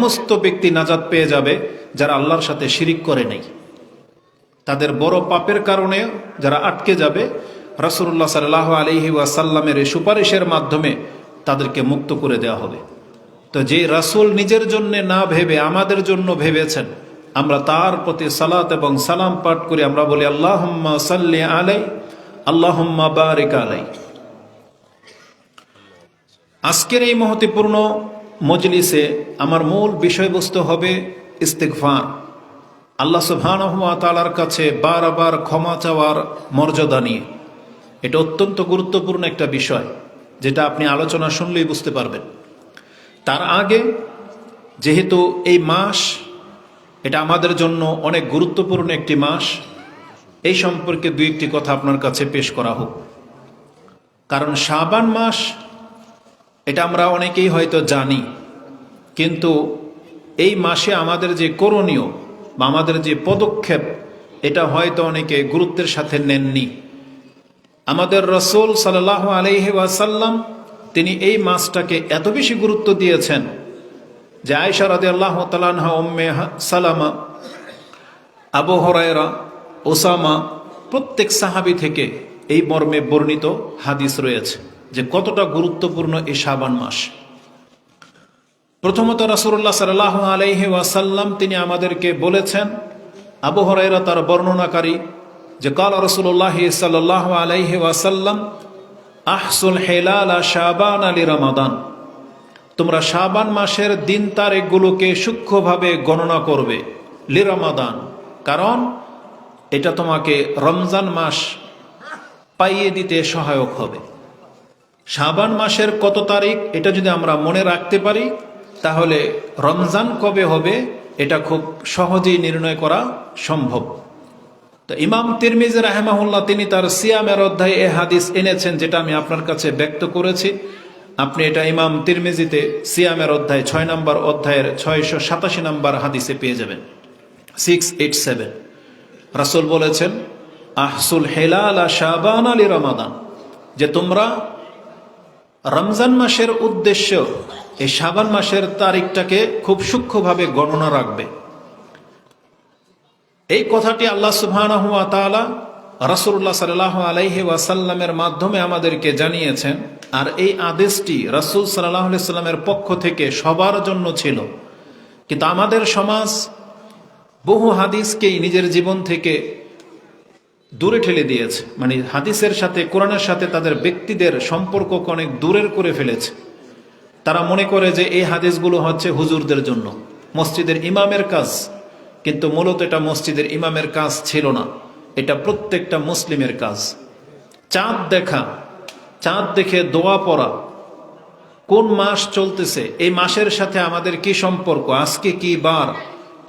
সমস্ত ব্যক্তি নাজাত পেয়ে যাবে যারা আল্লাহর সাথে শিরিক করে নেই। তাদের বড় পাপের কারণে যারা আটকে যাবে, রাসূলুল্লাহ সাল্লাল্লাহু আলাইহি ওয়াসাল্লামের এই সুপারিশের মাধ্যমে তাদেরকে মুক্ত করে দেওয়া হবে। তো যে রাসূল নিজের জন্য না ভেবে আমাদের জন্য ভেবেছেন, আমরা তার প্রতি সালাত এবং সালাম পাঠ করে আমরা বলি আল্লাহুম্মা সাল্লি আলাই, আল্লাহুম্মা বারিক আলাই। আজকের এই মহত্বপূর্ণ মজলিসে আমার মূল বিষয়বস্তু হবে ইস্তিগফার। আল্লাহ সুবহানাহু ওয়া তাআলার কাছে বারবার ক্ষমা চাওয়ার মর্যাদা নিয়ে। এটা অত্যন্ত গুরুত্বপূর্ণ একটা বিষয়, যেটা আপনি আলোচনা শুনলেই বুঝতে পারবেন। তার আগে, যেহেতু এই মাস এটা আমাদের জন্য অনেক গুরুত্বপূর্ণ একটি মাস, এই সম্পর্কে দুই একটি কথা আপনার কাছে পেশ করা হোক। কারণ শাবান মাস এটা আমরা অনেকেই হয়তো জানি, কিন্তু এই মাসে আমাদের যে করণীয় বা আমাদের যে পদক্ষেপ, এটা হয়তো অনেকে গুরুত্বের সাথে নেননি। আমাদের রাসূল সাল্লাল্লাহু আলাইহি ওয়াসাল্লাম তিনি এই মাসটাকে এত বেশি গুরুত্ব দিয়েছেন যে আয়েশা রাদিয়াল্লাহু তাআলা আনহা, উম্মে সালামা, আবু হুরায়রা, ওসামা, প্রত্যেক সাহাবী থেকে এই মর্মে বর্ণিত হাদিস রয়েছে যে কতটা গুরুত্বপূর্ণ এই শাবান মাস। প্রথমত রাসূলুল্লাহ সাল্লাল্লাহু আলাইহি ওয়াসাল্লাম তিনি আমাদেরকে বলেছেন, আবু হুরায়রা তার বর্ণনাকারী, যে কাল রাসূলুল্লাহ সাল্লাল্লাহু আলাইহি ওয়াসাল্লাম আহসুল হিলাল শাবান আলি রমাদান, তোমরা শাবান মাসের দিন তারিখগুলোকে সূক্ষ্মভাবে গণনা করবে লি রমাদান, কারণ এটা তোমাকে রমজান মাস পাইয়ে দিতে সহায়ক হবে। শাবান মাসের কত তারিখ এটা যদি আমরা মনে রাখতে পারি, তাহলে রমজান কবে হবে এটা খুব সহজেই নির্ণয় করা সম্ভব। তো ইমাম তিরমিজি রাহিমাহুল্লাহ তিনি তার সিয়ামের অধ্যায়ে এ হাদিস এনেছেন, যেটা আমি আপনার কাছে ব্যক্ত করেছি। আপনি এটা ইমাম তিরমিজিতে সিয়ামের অধ্যায় 6 নম্বর অধ্যায়ের 687 নম্বর হাদিসে পেয়ে যাবেন, 687। রাসূল বলেছেন আহসুল হিলাল শাবান আলি রমাদান, যে তোমরা রমজান মাসের উদ্দেশ্য এই শাবান মাসের তারিখটাকে খুব সূক্ষ্মভাবে গণনা রাখবে। এই কথাটি আল্লাহ সুবহানাহু ওয়া তাআলা রাসূলুল্লাহ সাল্লাল্লাহু আলাইহি ওয়াসাল্লামের মাধ্যমে আমাদেরকে জানিয়েছেন। আর এই আদেশটি রাসূল সাল্লাল্লাহু আলাইহি ওয়াসাল্লামের পক্ষ থেকে সবার জন্য ছিল। কিন্তু আমাদের সমাজ বহু হাদিসকেই নিজের জীবন থেকে দূরে ঠেলে দিয়েছে, মানে হাদিসের সাথে, কোরআনের সাথে তাদের ব্যক্তিদের সম্পর্ককে অনেক দূরের করে ফেলেছে। তারা মনে করে যে এই হাদিসগুলো হচ্ছে হুজুরদের জন্য, মসজিদের ইমামের কাজ, কিন্তু মূলত এটা মসজিদের ইমামের কাজ ছিল না, এটা প্রত্যেকটা মুসলিমের কাজ। চাঁদ দেখা, চাঁদ দেখে দোয়া পড়া, কোন মাস চলতেছে, এই মাসের সাথে আমাদের কি সম্পর্ক, আজকে কি বার,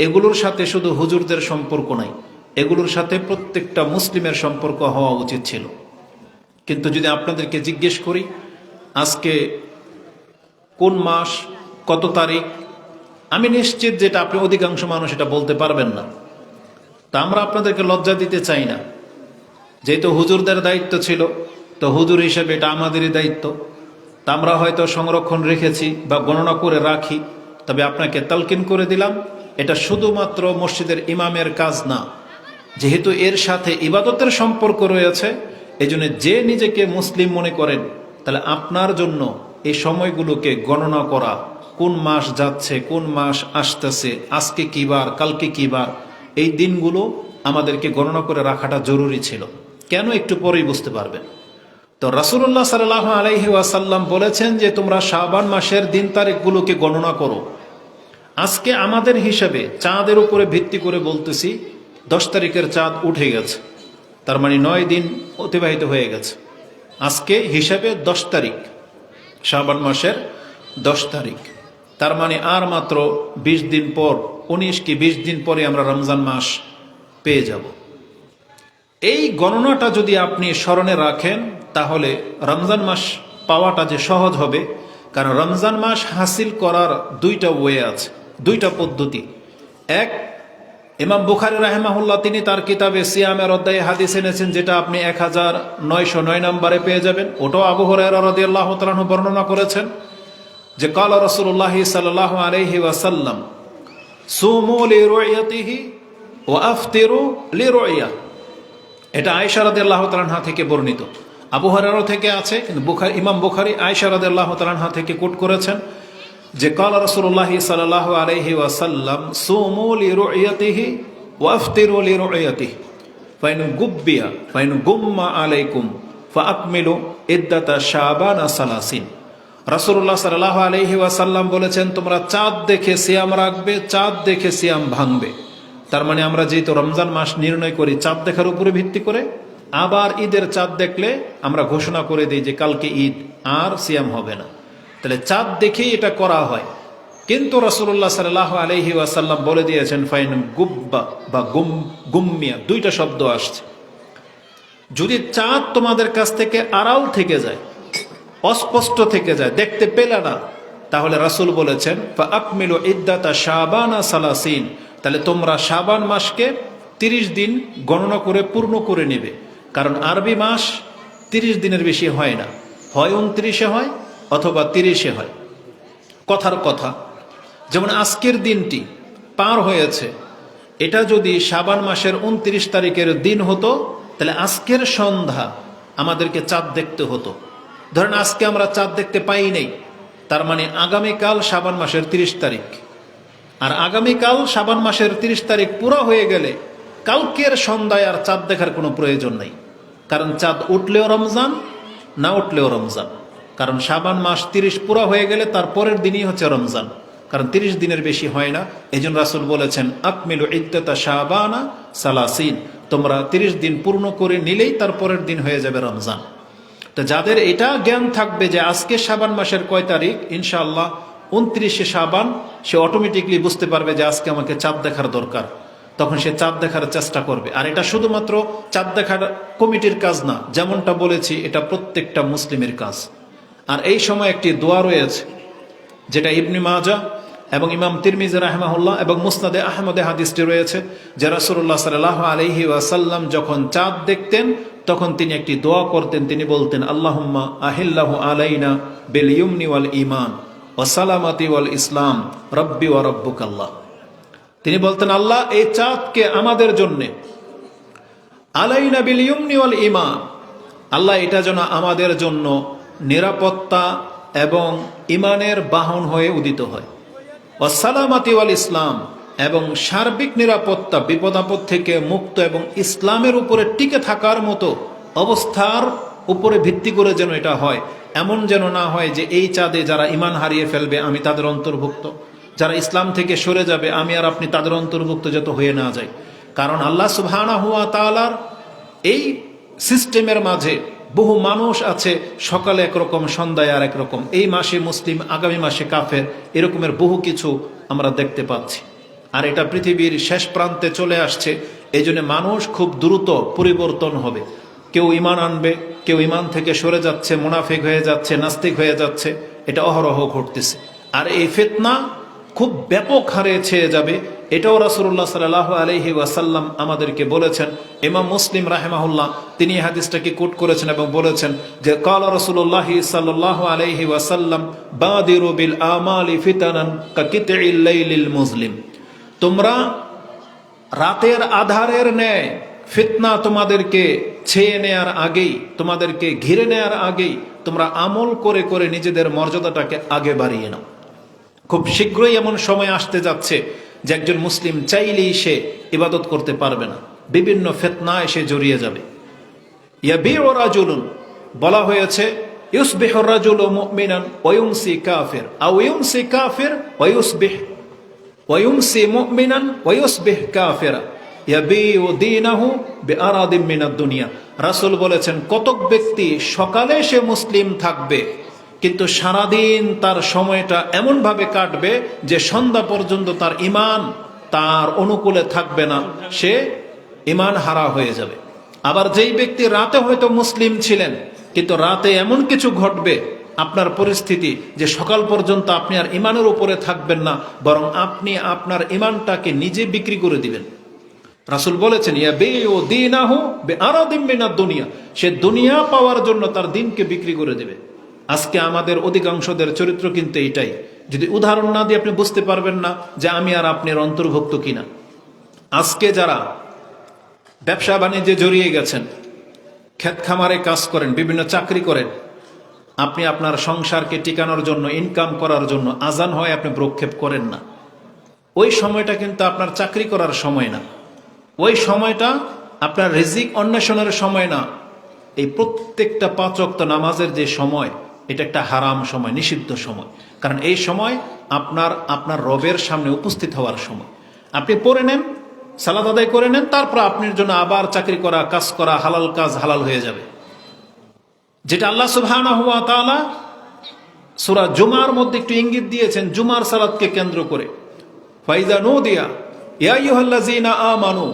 এগুলোর সাথে শুধু হুজুরদের সম্পর্ক নাই, এগুলোর সাথে প্রত্যেকটা মুসলিমের সম্পর্ক হওয়া উচিত ছিল। কিন্তু যদি আপনাদেরকে জিজ্ঞেস করি আজকে কোন মাস, কত তারিখ, আমি নিশ্চিত যেটা আপনি অধিকাংশ মানুষ এটা বলতে পারবেন না। তা আমরা আপনাদেরকে লজ্জা দিতে চাই না, যেহেতু হুজুরদের দায়িত্ব ছিল, তো হুজুর হিসেবে এটা আমাদেরই দায়িত্ব। তা আমরা হয়তো সংরক্ষণ রেখেছি বা গণনা করে রাখি, তবে আপনাকে তালকিন করে দিলাম, এটা শুধুমাত্র মসজিদের ইমামের কাজ না। যেহেতু এর সাথে ইবাদতের সম্পর্ক রয়েছে, এই জন্য যে নিজেকে মুসলিম মনে করেন, তাহলে আপনার জন্য এই সময়গুলোকে গণনা করা, কোন মাস যাচ্ছে, কোন মাস আসতেছে, আজকে কি বার, কালকে কি বার, এই দিনগুলো আমাদেরকে গণনা করে রাখাটা জরুরি ছিল। কেন, একটু পরেই বুঝতে পারবেন। তো রাসূলুল্লাহ সাল্লাল্লাহু আলাইহি ওয়াসাল্লাম বলেছেন যে তোমরা শাবান মাসের দিন তারিখগুলোকে গণনা করো। আজকে আমাদের হিসাবে চাঁদের উপরে ভিত্তি করে বলতেছি 10 তারিখের চাঁদ উঠে গেছে, তার মানে 9 দিন অতিবাহিত হয়ে গেছে। আজকে হিসাবে 10 তারিখ, শাবান মাসের 10 তারিখ, তার মানে আর মাত্র 20 দিন পর, 19 কি 20 দিন পরে আমরা রমজান মাস পেয়ে যাব। এই গণনাটা যদি আপনি স্মরণে রাখেন, তাহলে রমজান মাস পাওয়াটা যে সহজ হবে। কারণ রমজান মাস হাসিল করার দুইটা ওয়ে আছে, দুইটা পদ্ধতি। এক, ইমাম বুখারী রাহিমাহুল্লাহ তিনি তার কিতাবে সিয়ামের অধ্যায়ে হাদিস এনেছেন, যেটা আপনি 1909 নম্বরে পেয়ে যাবেন। ওটাও আবু হুরায়রা রাদিয়াল্লাহু তাআলা আনহু বর্ণনা করেছেন। যে কালা রাসূলুল্লাহ সাল্লাল্লাহু আলাইহি ওয়াসাল্লাম সুমু লিরুয়াতিহি ওয়া আফতিরু লিরুয়া। এটা আয়েশা রাদিয়াল্লাহু তাআলা আনহা থেকে বর্ণিত। আবু হুরায়রা থেকে আছে, কিন্তু ইমাম বুখারী আয়েশা রাদিয়াল্লাহু তাআলা আনহা থেকে কোট করেছেন যে কালা রাসূলুল্লাহ সাল্লাল্লাহু আলাইহি ওয়াসাল্লাম সুমু লিরুয়াতিহি ওয়া আফতিরু লিরুয়াতিহি ফাইন গুম্মা আলাইকুম ফাআকমিলু ইদ্দাতা শাবানা সালাসিন। রাসূলুল্লাহ সাল্লাল্লাহু আলাইহি ওয়াসাল্লাম বলেছেন, তোমরা চাঁদ দেখে সিয়াম রাখবে, চাঁদ দেখে সিয়াম ভাঙবে। তার মানে আমরা যেহেতু রমজান মাস নির্ণয় করি চাঁদ দেখার উপরে ভিত্তি করে, আবার ঈদের চাঁদ দেখলে আমরা ঘোষণা করে দিই যে কালকে ঈদ, আর সিয়াম হবে না। তাহলে চাঁদ দেখেই এটা করা হয়। কিন্তু রাসূলুল্লাহ সাল্লাল্লাহু আলাইহি ওয়াসাল্লাম বলে দিয়েছেন ফাইন গুব্বা বা গুম্মিয়া, দুইটা শব্দ আসছে। যদি চাঁদ তোমাদের কাছ থেকে আড়াল থেকে যায়, অস্পষ্ট থেকে যায়, দেখতে পেলে না, তাহলে রাসূল বলেছেন ফাআকমিলু ইদ্দাতা শাবানা সালাসিন, তাহলে তোমরা শাবান মাসকে 30 দিন গণনা করে পূর্ণ করে নেবে। কারণ আরবি মাস 30 দিনের বেশি হয় না, হয় 29-এ হয় অথবা 30-এ হয়। কথার কথা, যেমন আজকের দিনটি পার হয়েছে, এটা যদি শাবান মাসের 29 তারিখের দিন হতো, তাহলে আজকের সন্ধ্যা আমাদেরকে চাঁদ দেখতে হতো। ধরেন আজকে আমরা চাঁদ দেখতে পাই নাই, তার মানে আগামীকাল শাবান মাসের 30 তারিখ, আর আগামীকাল শাবান মাসের 30 তারিখ পুরো হয়ে গেলে কালকের সন্ধ্যায় আর চাঁদ দেখার কোনো প্রয়োজন নেই। কারণ চাঁদ উঠলেও রমজান, না উঠলেও রমজান। কারণ শাবান মাস 30 পুরো হয়ে গেলে তার পরের দিনই হচ্ছে রমজান, কারণ 30 দিনের বেশি হয় না। এই জন্য রাসূল বলেছেন আকমিলু ইদ্দাতা শাবানা সালাসিন, তোমরা 30 দিন পূর্ণ করে নিলেই তার পরের দিন হয়ে যাবে রমজান। তো যাদের এটা জ্ঞান থাকবে যে আজকে শাবান মাসের কয় তারিখ, ইনশাআল্লাহ 29শে শাবান, সে অটোমেটিকলি বুঝতে পারবে যে আজকে আমাকে চাঁদ দেখার দরকার, তখন সে চাঁদ দেখার চেষ্টা করবে। আর এটা শুধুমাত্র চাঁদ দেখার কমিটির কাজ না, যেমনটা বলেছি এটা প্রত্যেকটা মুসলিমের কাজ। আর এই সময় একটি দোয়া রয়েছে যেটা ইবনে মাজাহ এবং ইমাম তিরমিজি রাহিমাহুল্লাহ এবং মুসনাদে আহমদে হাদিসটি রয়েছে যে রাসূলুল্লাহ সাল্লাল্লাহু আলাইহি ওয়াসাল্লাম যখন চাঁদ দেখতেন তখন তিনি একটি দোয়া করতেন। তিনি বলতেন আল্লাহুম্মা আহিল্লাহু আলাইনা বিল ইয়ুমনি ওয়াল ঈমান ওয়া সালামাতি ওয়াল ইসলাম রব্বি ওয়া রাব্বুকাল্লাহ। তিনি বলতেন আল্লাহ এই চাঁদকে আমাদের জন্য, আলাইনা বিল ইয়ুমনি ওয়াল ঈমান, আল্লাহ এটা যেন আমাদের জন্য নিরাপত্তা এবং ইমানের বাহন হয়ে উদিত হয়, ওয়া সালামাতি ওয়াল ইসলাম, এবং সার্বিক নিরাপত্তা, বিপদ আপদ থেকে মুক্ত এবং ইসলামের উপরে টিকে থাকার মতো অবস্থার উপরে ভিত্তি করে যেন এটা হয়। এমন যেন না হয় যে এই চাঁদে যারা ইমান হারিয়ে ফেলবে আমি তাদের অন্তর্ভুক্ত, যারা ইসলাম থেকে সরে যাবে আমি আর আপনি তাদের অন্তর্ভুক্ত যত হয়ে না যায়। কারণ আল্লাহ সুবহানাহু ওয়া তাআলার এই সিস্টেমের মাঝে বহু মানুষ আছে, সকালে একরকম সন্ধ্যায় আর একরকম, এই মাসে মুসলিম আগামী মাসে কাফের, এরকমের বহু কিছু আমরা দেখতে পাচ্ছি। আর এটা পৃথিবীর শেষ প্রান্তে চলে আসছে, এই জন্য মানুষ খুব দ্রুত পরিবর্তন হবে। কেউ ইমান আনবে, কেউ ইমান থেকে সরে যাচ্ছে, মুনাফিক হয়ে যাচ্ছে, নাস্তিক হয়ে যাচ্ছে, এটা অহরহ ঘটতেছে। আর এই ফিতনা খুব ব্যাপক হারে ছেয়ে যাবে, এটাও রাসূলুল্লাহ সাল্লাল্লাহু আলাইহি ওয়াসাল্লাম আমাদেরকে বলেছেন। ইমাম মুসলিম রাহিমাহুল্লাহ তিনি এই হাদিসটাকে কোট করেছেন এবং বলেছেন যে ক্বালা রাসূলুল্লাহ সাল্লাল্লাহু আলাইহি ওয়াসাল্লাম বাদিরু বিল আমালি ফিতানান কাকিতিল লাইলিল মুজলিম, তোমরা রাতের আধারের ন্যায় ফিতনা তোমাদেরকে ছেয়ে নেয়ার আগেই, তোমাদেরকে ঘিরে নেয়ার আগেই তোমরা আমল করে করে নিজেদের মর্যাদাটাকে আগে বাড়িয়ে নাও। খুব শীঘ্রই এমন সময় আসতে যাচ্ছে যে একজন মুসলিম চাইলেই সে ইবাদত করতে পারবে না, বিভিন্ন ফিতনায় সে জড়িয়ে যাবে। ইয়াবিউ রাজুলুন, বলা হয়েছে ইউসবিহু রাজুলু মুমিনান ওয়া ইউমসি কাফির, আও ইউমসি কাফির ওয়া ইউসবিহ ওয়া ইউমসি মুমিনান ওয়া ইউসবিহ কাফিরা ইয়াবিউ দীনাহু বিআরাদিম মিনাদ দুনিয়া। রাসূল বলেছেন কতক ব্যক্তি সকালে সে মুসলিম থাকবে কিন্তু সারাদিন তার সময়টা এমনভাবে কাটবে যে সন্ধ্যা পর্যন্ত তার ইমান তার অনুকূলে থাকবে না, সে ইমান হারা হয়ে যাবে। আবার যেই ব্যক্তি রাতে হয়তো মুসলিম ছিলেন কিন্তু রাতে এমন কিছু ঘটবে আপনার পরিস্থিতি যে সকাল পর্যন্ত আপনি আর ইমানের উপরে থাকবেন না, বরং আপনি আপনার ইমানটাকে নিজে বিক্রি করে দিবেন। রাসূল বলেছেন ইয়াবিউ দীনাহু বিআরাদিম মিনাদ দুনিয়া, সে দুনিয়া পাওয়ার জন্য তার দিনকে বিক্রি করে দেবে। আজকে আমাদের অধিকাংশদের চরিত্র কিন্তু এটাই। যদি উদাহরণ না দিয়ে আপনি বুঝতে পারবেন না যে আমি আর আপনার অন্তর্ভুক্ত কিনা। আজকে যারা ব্যবসা বাণিজ্যে জড়িয়ে গেছেন, ক্ষেত খামারে কাজ করেন, বিভিন্ন চাকরি করেন, আপনি আপনার সংসারকে টিকানোর জন্য, ইনকাম করার জন্য আজান হয় আপনি ভ্রুক্ষেপ করেন না। ওই সময়টা কিন্তু আপনার চাকরি করার সময় না, ওই সময়টা আপনার রিজিক অন্বেষণের সময় না। এই প্রত্যেকটা 5 ওয়াক্ত নামাজের যে সময়, এটা একটা হারাম সময়, নিষিদ্ধ সময়। কারণ এই সময় আপনার রবের সামনে উপস্থিত হওয়ার সময়। আপনি পড়ে নেন, সালাত আদায় করে নেন, তারপর আপনার জন্য আবার চাকরি করা, কাজ করা, হালাল কাজ হালাল হয়ে যাবে। যেটা আল্লাহ সুবহানাহু ওয়া তাআলা সূরা জুমার মধ্যে একটু ইঙ্গিত দিয়েছেন জুমার সালাতকে কেন্দ্র করে। ফাইজা নুদিয়া ইয়া আইয়ুহাল্লাযীনা আমানু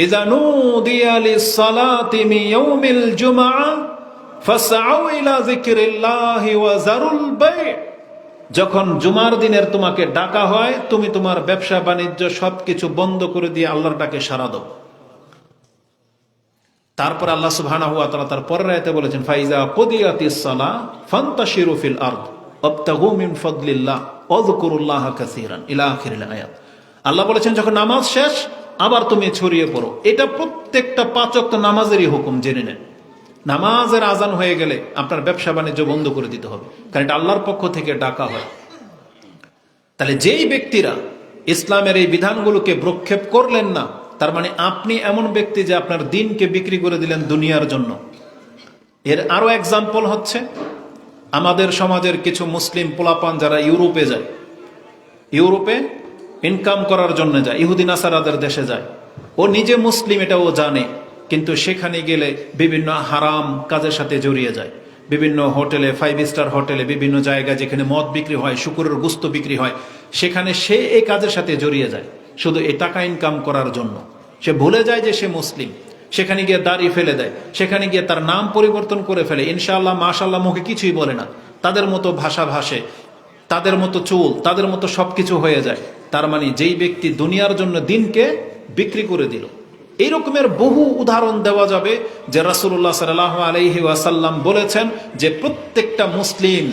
ইযা নুদিয়া লিস-সালাতি মিন ইয়াউমিল জুমআ ফাসআউ ইলা যিকরিল্লাহি ওয়া যারুল বাই'। যখন জুমার দিনের তোমাকে ডাকা হয়, তুমি তোমার ব্যবসা বাণিজ্য সবকিছু বন্ধ করে দিয়ে আল্লাহর ডাকে সাড়া দাও। তারপর আল্লাহ সুবহানাহু ওয়া তাআলা তার পরের আয়াতে বলেছেন ফাইজা কুদিয়াতিস সালাহ ফান্তাশিরু ফিল আরদ ওয়াবতাগু মিন ফাদলিল্লাহ ওয়াযকুরুল্লাহা কাসীরান ইলা আখিরিল আয়াত। আল্লাহ বলেছেন যখন নামাজ শেষ আবার তুমি ছড়িয়ে পড়ো। এটা প্রত্যেকটা 5 ওয়াক্ত নামাজেরই হুকুম, জেনে নেন। নামাজের আজান হয়ে গেলে আপনার ব্যবসা বাণিজ্য বন্ধ করে দিতে হবে, কারণ এটা আল্লাহর পক্ষ থেকে ডাকা হয়। তাহলে যেই ব্যক্তিরা ইসলামের এই বিধানগুলোকে ভ্রুক্ষেপ করলেন না, তার মানে আপনি এমন ব্যক্তি যে আপনার দিনকে বিক্রি করে দিলেন দুনিয়ার জন্য। এর আরো এক্সাম্পল হচ্ছে আমাদের সমাজের কিছু মুসলিম পোলাপান যারা ইউরোপে যায়, ইউরোপে ইনকাম করার জন্য যায়, ইহুদি নাসারাদের দেশে যায়। ও নিজে মুসলিম এটা ও জানে, কিন্তু সেখানে গেলে বিভিন্ন হারাম কাজের সাথে জড়িয়ে যায়। বিভিন্ন হোটেলে, 5 স্টার হোটেলে, বিভিন্ন জায়গায় যেখানে মদ বিক্রি হয়, শুকুরের গোস্ত বিক্রি হয়, সেখানে সে এই কাজের সাথে জড়িয়ে যায় শুধু এই টাকা ইনকাম করার জন্য। সে ভুলে যায় যে সে মুসলিম। সেখানে গিয়ে দাড়ি ফেলে দেয়, সেখানে গিয়ে তার নাম পরিবর্তন করে ফেলে, ইনশাআল্লাহ মাশাআল্লাহ মুখে কিছুই বলে না, তাদের মতো ভাষা ভাষে, তাদের মতো চুল, তাদের মতো সবকিছু হয়ে যায়। তার মানে যেই ব্যক্তি দুনিয়ার জন্য দিনকে বিক্রি করে দিল। এই রকমের বহু উদাহরণ দেওয়া যাবে যে রাসূলুল্লাহ সাল্লাল্লাহু আলাইহি ওয়াসাল্লাম বলেছেন যে প্রত্যেকটা মুসলিম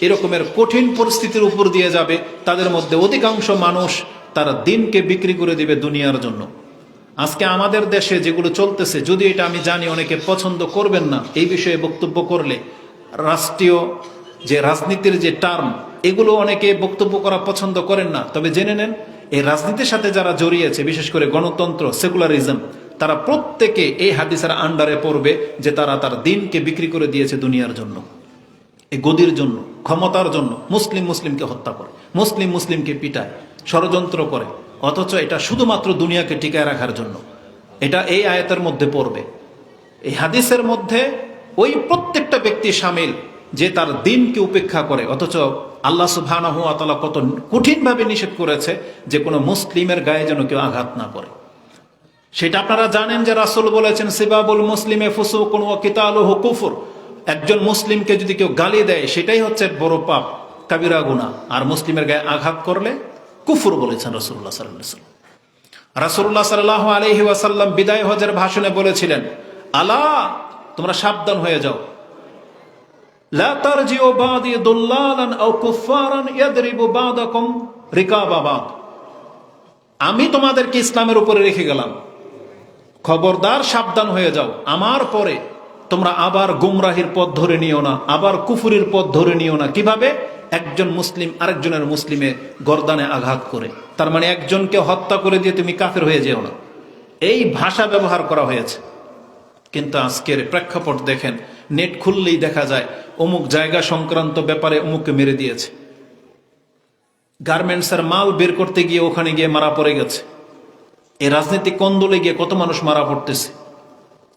এরকমের কঠিন পরিস্থিতির উপর দিয়ে যাবে, তাদের মধ্যে অধিকাংশ মানুষ তারা দিনকে বিক্রি করে দিবে দুনিয়ার জন্য। আজকে আমাদের দেশে যেগুলো চলতেছে, যদি এটা আমি জানি অনেকে পছন্দ করবেন না এই বিষয়ে বক্তব্য করলে, রাষ্ট্রীয় যে রাজনীতির যে টার্ম, এগুলো অনেকে বক্তব্য করা পছন্দ করেন না। তবে জেনে নেন এই রাজনীতির সাথে যারা জড়িয়েছে, বিশেষ করে গণতন্ত্র, সেকুলারিজম, তারা প্রত্যেকে এই হাদিসের আন্ডারে পড়বে যে তারা তার দিনকে বিক্রি করে দিয়েছে দুনিয়ার জন্য, এই গদির জন্য, ক্ষমতার জন্য। মুসলিমকে হত্যা করে, মুসলিমকে পিটায়, ষড়যন্ত্র করে, অথচ এটা শুধুমাত্র দুনিয়াকে টিকায় রাখার জন্য। এটা এই আয়াতের মধ্যে পড়বে। এই হাদিসের মধ্যে ওই প্রত্যেকটা ব্যক্তি শামিল যে তার দিনকে উপেক্ষা করে, অথচ আল্লাহ সুবহানাহু ওয়া তাআলা কত কঠিনভাবে নিষেধ করেছে যে কোনো মুসলিমের গায়ে যেন কেউ আঘাত না করে। সেটা আপনারা জানেন যে রাসূল বলেছেন সিবাবুল মুসলিমে ফুসুকুন ওয়া কিতালুহু কুফর। একজন মুসলিমকে যদি কেউ গালি দেয় সেটাই হচ্ছে বড় পাপ, কাবিরা গুনাহ। আর মুসলিমের গায়ে আঘাত করলে কুফর বলেছেন রাসূলুল্লাহ সাল্লাল্লাহু আলাইহি ওয়াসাল্লাম। রাসূলুল্লাহ সাল্লাল্লাহু আলাইহি ওয়াসাল্লাম বিদায় হজের ভাষণে বলেছিলেন, আলা তোমরা সাবধান হয়ে যাও, লা তারজিউ বাদি দুল্লালান আও কুফারান ইয়াদরিবু বাদাকুম রিকাবা বাদ। আমি তোমাদেরকে ইসলামের উপরে রেখে গেলাম, খবরদার সাবধান হয়ে যাও, আমার পরে তোমরা আবার গুমরাহির পথ ধরে নিও না, আবার কুফুরির পথ ধরে নিও না। কিভাবে? একজন মুসলিম আরেকজনের মুসলিমে গর্দানে আঘাত করে। তার মানে একজনকে হত্যা করে দিয়ে তুমি কাফের হয়ে যেও না, এই ভাষা ব্যবহার করা হয়েছে। কিন্তু আজকের প্রেক্ষাপট দেখেন, নেট খুললেই দেখা যায় অমুক জায়গা সংক্রান্ত ব্যাপারে অমুককে মেরে দিয়েছে, গার্মেন্টসের মাল বের করতে গিয়ে ওখানে গিয়ে মারা পড়ে গেছে। এই রাজনৈতিক কন্দলে গিয়ে কত মানুষ মারা পড়তেছে,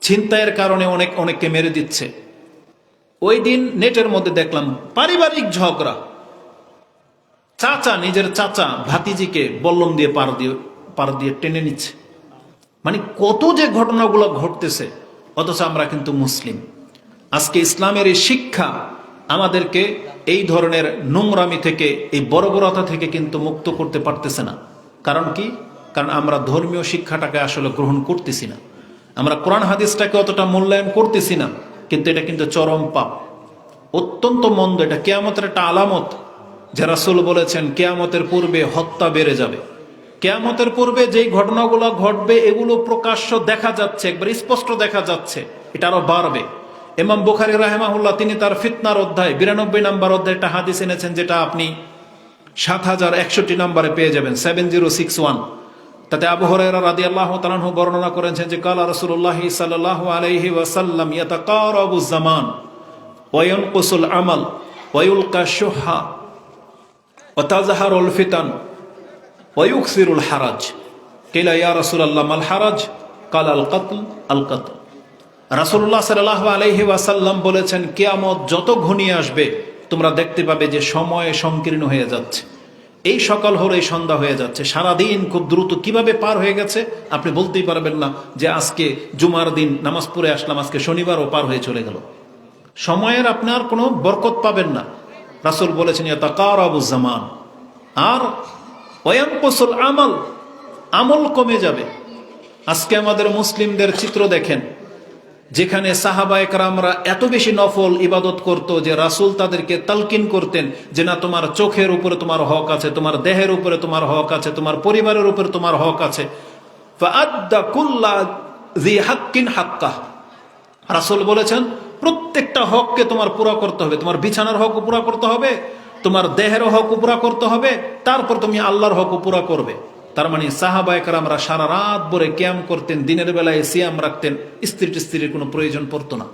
ছিনতাইয়ের কারণে অনেককে মেরে দিচ্ছে। ওই দিন নেটের মধ্যে দেখলাম পারিবারিক ঝগড়া, নিজের চাচা ভাতিজিকে বল্লম দিয়ে পার দিয়ে টেনে নিচ্ছে। মানে কত যে ঘটনাগুলো ঘটতেছে, অথচ আমরা কিন্তু মুসলিম। আজকে ইসলামের এই শিক্ষা আমাদেরকে এই ধরনের নোংরামি থেকে, এই বর্বরতা থেকে কিন্তু মুক্ত করতে পারতেছে না। কারণ কি? কারণ আমরা ধর্মীয় শিক্ষাটাকে আসলে গ্রহণ করতেছি না, আমরা কোরআন হাদিসটাকে অতটা মূল্যায়ন করতেছি না। কিন্তু এটা কিন্তু চরম পাপ। অত্যন্ত মন্দ। এটা কিয়ামতের একটা আলামত, যে রাসূল বলেছেন কিয়ামতের পূর্বে হত্যা বেড়ে যাবে। কিয়ামতের পূর্বে যেই ঘটনাগুলো ঘটবে এগুলো প্রকাশ্য দেখা যাচ্ছে, একবার স্পষ্ট দেখা যাচ্ছে, এটা আরো বাড়বে। ইমাম বুখারী রাহিমাহুল্লাহ তিনি তার ফিতনার অধ্যায় 92 নম্বর অধ্যায় একটা হাদিস এনেছেন, যেটা আপনি 7061 নম্বরে পেয়ে যাবেন, 7061। তাতে আবু হুরায়রা রাদিয়াল্লাহু তাআলা আনহু বর্ণনা করেছেন যে কালা রাসূলুল্লাহ সাল্লাল্লাহু আলাইহি ওয়াসাল্লাম ইয়াতাকারাবুজ জামান ওয়া ইয়ানকুসুল আমাল ওয়া ইউলকা শুহা ওয়া তাজহারুল ফিতান ওয়া ইউকসিরুল হারাজ। কিলা ইয়া রাসূলুল্লাহ মাল হারাজ? কালা আল কতল আল কতল। রাসূলুল্লাহ সাল্লাল্লাহু আলাইহি ওয়াসাল্লাম বলেছেন কিয়ামত যত ঘনিয়ে আসবে তোমরা দেখতে পাবে যে সময় সংকীর্ণ হয়ে যাচ্ছে। এই সকাল হলো এই সন্ধ্যা হয়ে যাচ্ছে, সারাদিন খুব দ্রুত কিভাবে পার হয়ে গেছে আপনি বলতেই পারবেন না যে আজকে জুমার দিন নামাজ পড়ে আসলাম, আজকে শনিবারও পার হয়ে চলে গেল। সময়ের আপনার কোনো বরকত পাবেন না। রাসূল বলেছেন ইয়াতাকারাবুজ জামান। আর ওয়ায়ানকুসুল আমাল, আমল কমে যাবে। আজকে আমাদের মুসলিমদের চিত্র দেখেন, যেখানে সাহাবায়ে কেরামরা এত বেশি নফল ইবাদত করত যে রাসূল তাদেরকে তালকিন করতেন যে না, তোমার চোখের উপরে তোমার হক আছে, তোমার দেহের উপরে তোমার হক আছে, তোমার পরিবারের উপরে তোমার হক আছে। ফাআদ্দা কুল্লা যি হাক্কিন হাক্কাহ। রাসূল বলেছেন প্রত্যেকটা হককে তোমার পুরো করতে হবে। তোমার বিছানার হকও পুরো করতে হবে, তোমার দেহের হকও পুরো করতে হবে, তারপর তুমি আল্লাহর হকও পুরো করবে। তার মানে সাহাবায়ে কেরামরা সারা রাত ভরে কিয়াম করতেন, দিনের বেলায় সিয়াম রাখতেন, স্ত্রীর কোনো প্রয়োজন পড়তো না।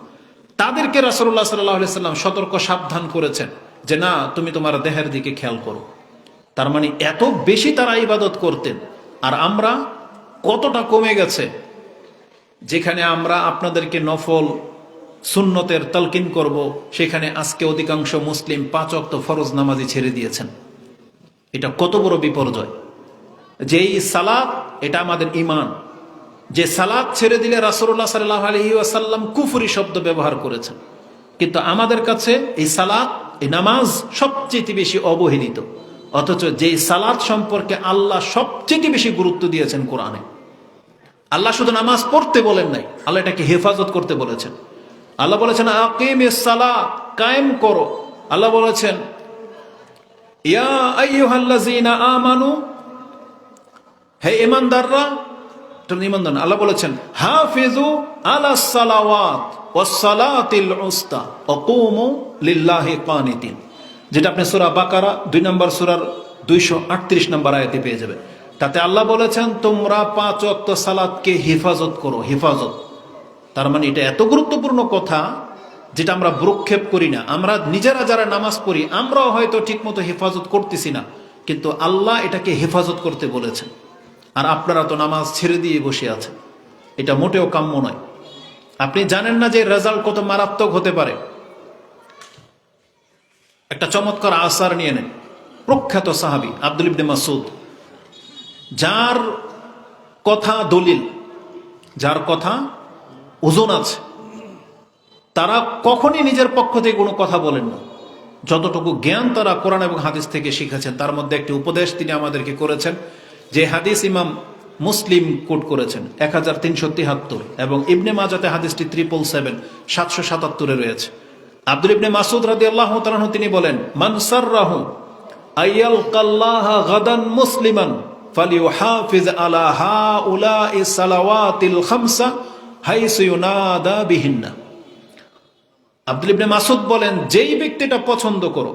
তাদেরকে রাসূলুল্লাহ সাল্লাল্লাহু আলাইহি সাল্লাম সতর্ক সাবধান করেছেন যে না, তুমি তোমার দেহের দিকে খেয়াল করো। তার মানে এত বেশি তারা ইবাদত করতেন। আর আমরা কতটা কমে গেছে, যেখানে আমরা আপনাদেরকে নফল সুন্নতের তালকিন করব, সেখানে আজকে অধিকাংশ মুসলিম 5 ওয়াক্ত ফরজ নামাজি ছেড়ে দিয়েছেন। এটা কত বড় বিপর্যয়। যেই সালাত, এটা আমাদের ঈমান, যে সালাত ছেড়ে দিলে রাসূলুল্লাহ সাল্লাল্লাহু আলাইহি ওয়াসাল্লাম কুফরি শব্দ ব্যবহার করেছেন। কিন্তু আমাদের কাছে এই সালাত, এই নামাজ সবচেয়ে বেশি অবহেলিত। অথচ যেই সালাত সম্পর্কে আল্লাহ সবচেয়ে বেশি গুরুত্ব দিয়েছেন কোরআনে। আল্লাহ শুধু নামাজ পড়তে বলেন নাই, আল্লাহ এটাকে হেফাজত করতে বলেছেন। আল্লাহ বলেছেন আকিমিস সালাহ, কায়েম করো। আল্লাহ বলেছেন ইয়া আইয়ুহাল্লাযীনা আমানু, হে ঈমানদাররা, ঈমানদার। আল্লাহ বলেছেন হাফিজু আলাস সালাওয়াত ওয়াস সালাতিল উস্তা ওয়া কুমু লিল্লাহি কানিতিন, যেটা আপনি সূরা বাকারা 2 নম্বর সূরার 238 নম্বর আয়াতে পেয়ে যাবেন। তাতে আল্লাহ বলেছেন তোমরা 5 ওয়াক্ত সালাতকে হেফাজত করো। হেফাজত, তার মানে এটা এত গুরুত্বপূর্ণ কথা যেটা আমরা ভ্রুক্ষেপ করি না। আমরা নিজেরা যারা নামাজ পড়ি আমরাও হয়তো ঠিকমতো হেফাজত করতেছি না, কিন্তু আল্লাহ এটাকে হেফাজত করতে বলেছেন। আর আপনারা তো নামাজ ছেড়ে দিয়ে বসে আছেন। এটা মোটেও কাম্য নয়। আপনি জানেন না যে রেজাল্ট কত মারাত্মক হতে পারে। একটা চমৎকার আসার নিয়ে নেন। প্রখ্যাত সাহাবী আব্দুল ইবনে মাসউদ, যার কথা দলিল, যার কথা ওজন আছে, তারা কখনই নিজের পক্ষ থেকে কোনো কথা বলেন না। যতটুকু জ্ঞান তারা কোরআন এবং হাদিস থেকে শিখেছেন, তার মধ্যে একটি উপদেশ তিনি আমাদেরকে করেছেন, যে হাদিস ইমাম মুসলিম কোট করেছেন 1373, এবং ইবনে মাজাতে হাদিসটি 777 777 রয়েছে। আব্দুল ইবনে মাসউদ রাদিয়াল্লাহু তাআলা আনহু তিনি বলেন মান সাররাহু আইয়ালকাল্লাহ গাদান মুসলিমান ফালিউহাফিজ আলা হাউলাই সালাওয়াতিল খামসা হাইসু ইউনাদা বিহিন্না। আব্দুল ইবনে মাসউদ বলেন যেই ব্যক্তিটা পছন্দ করো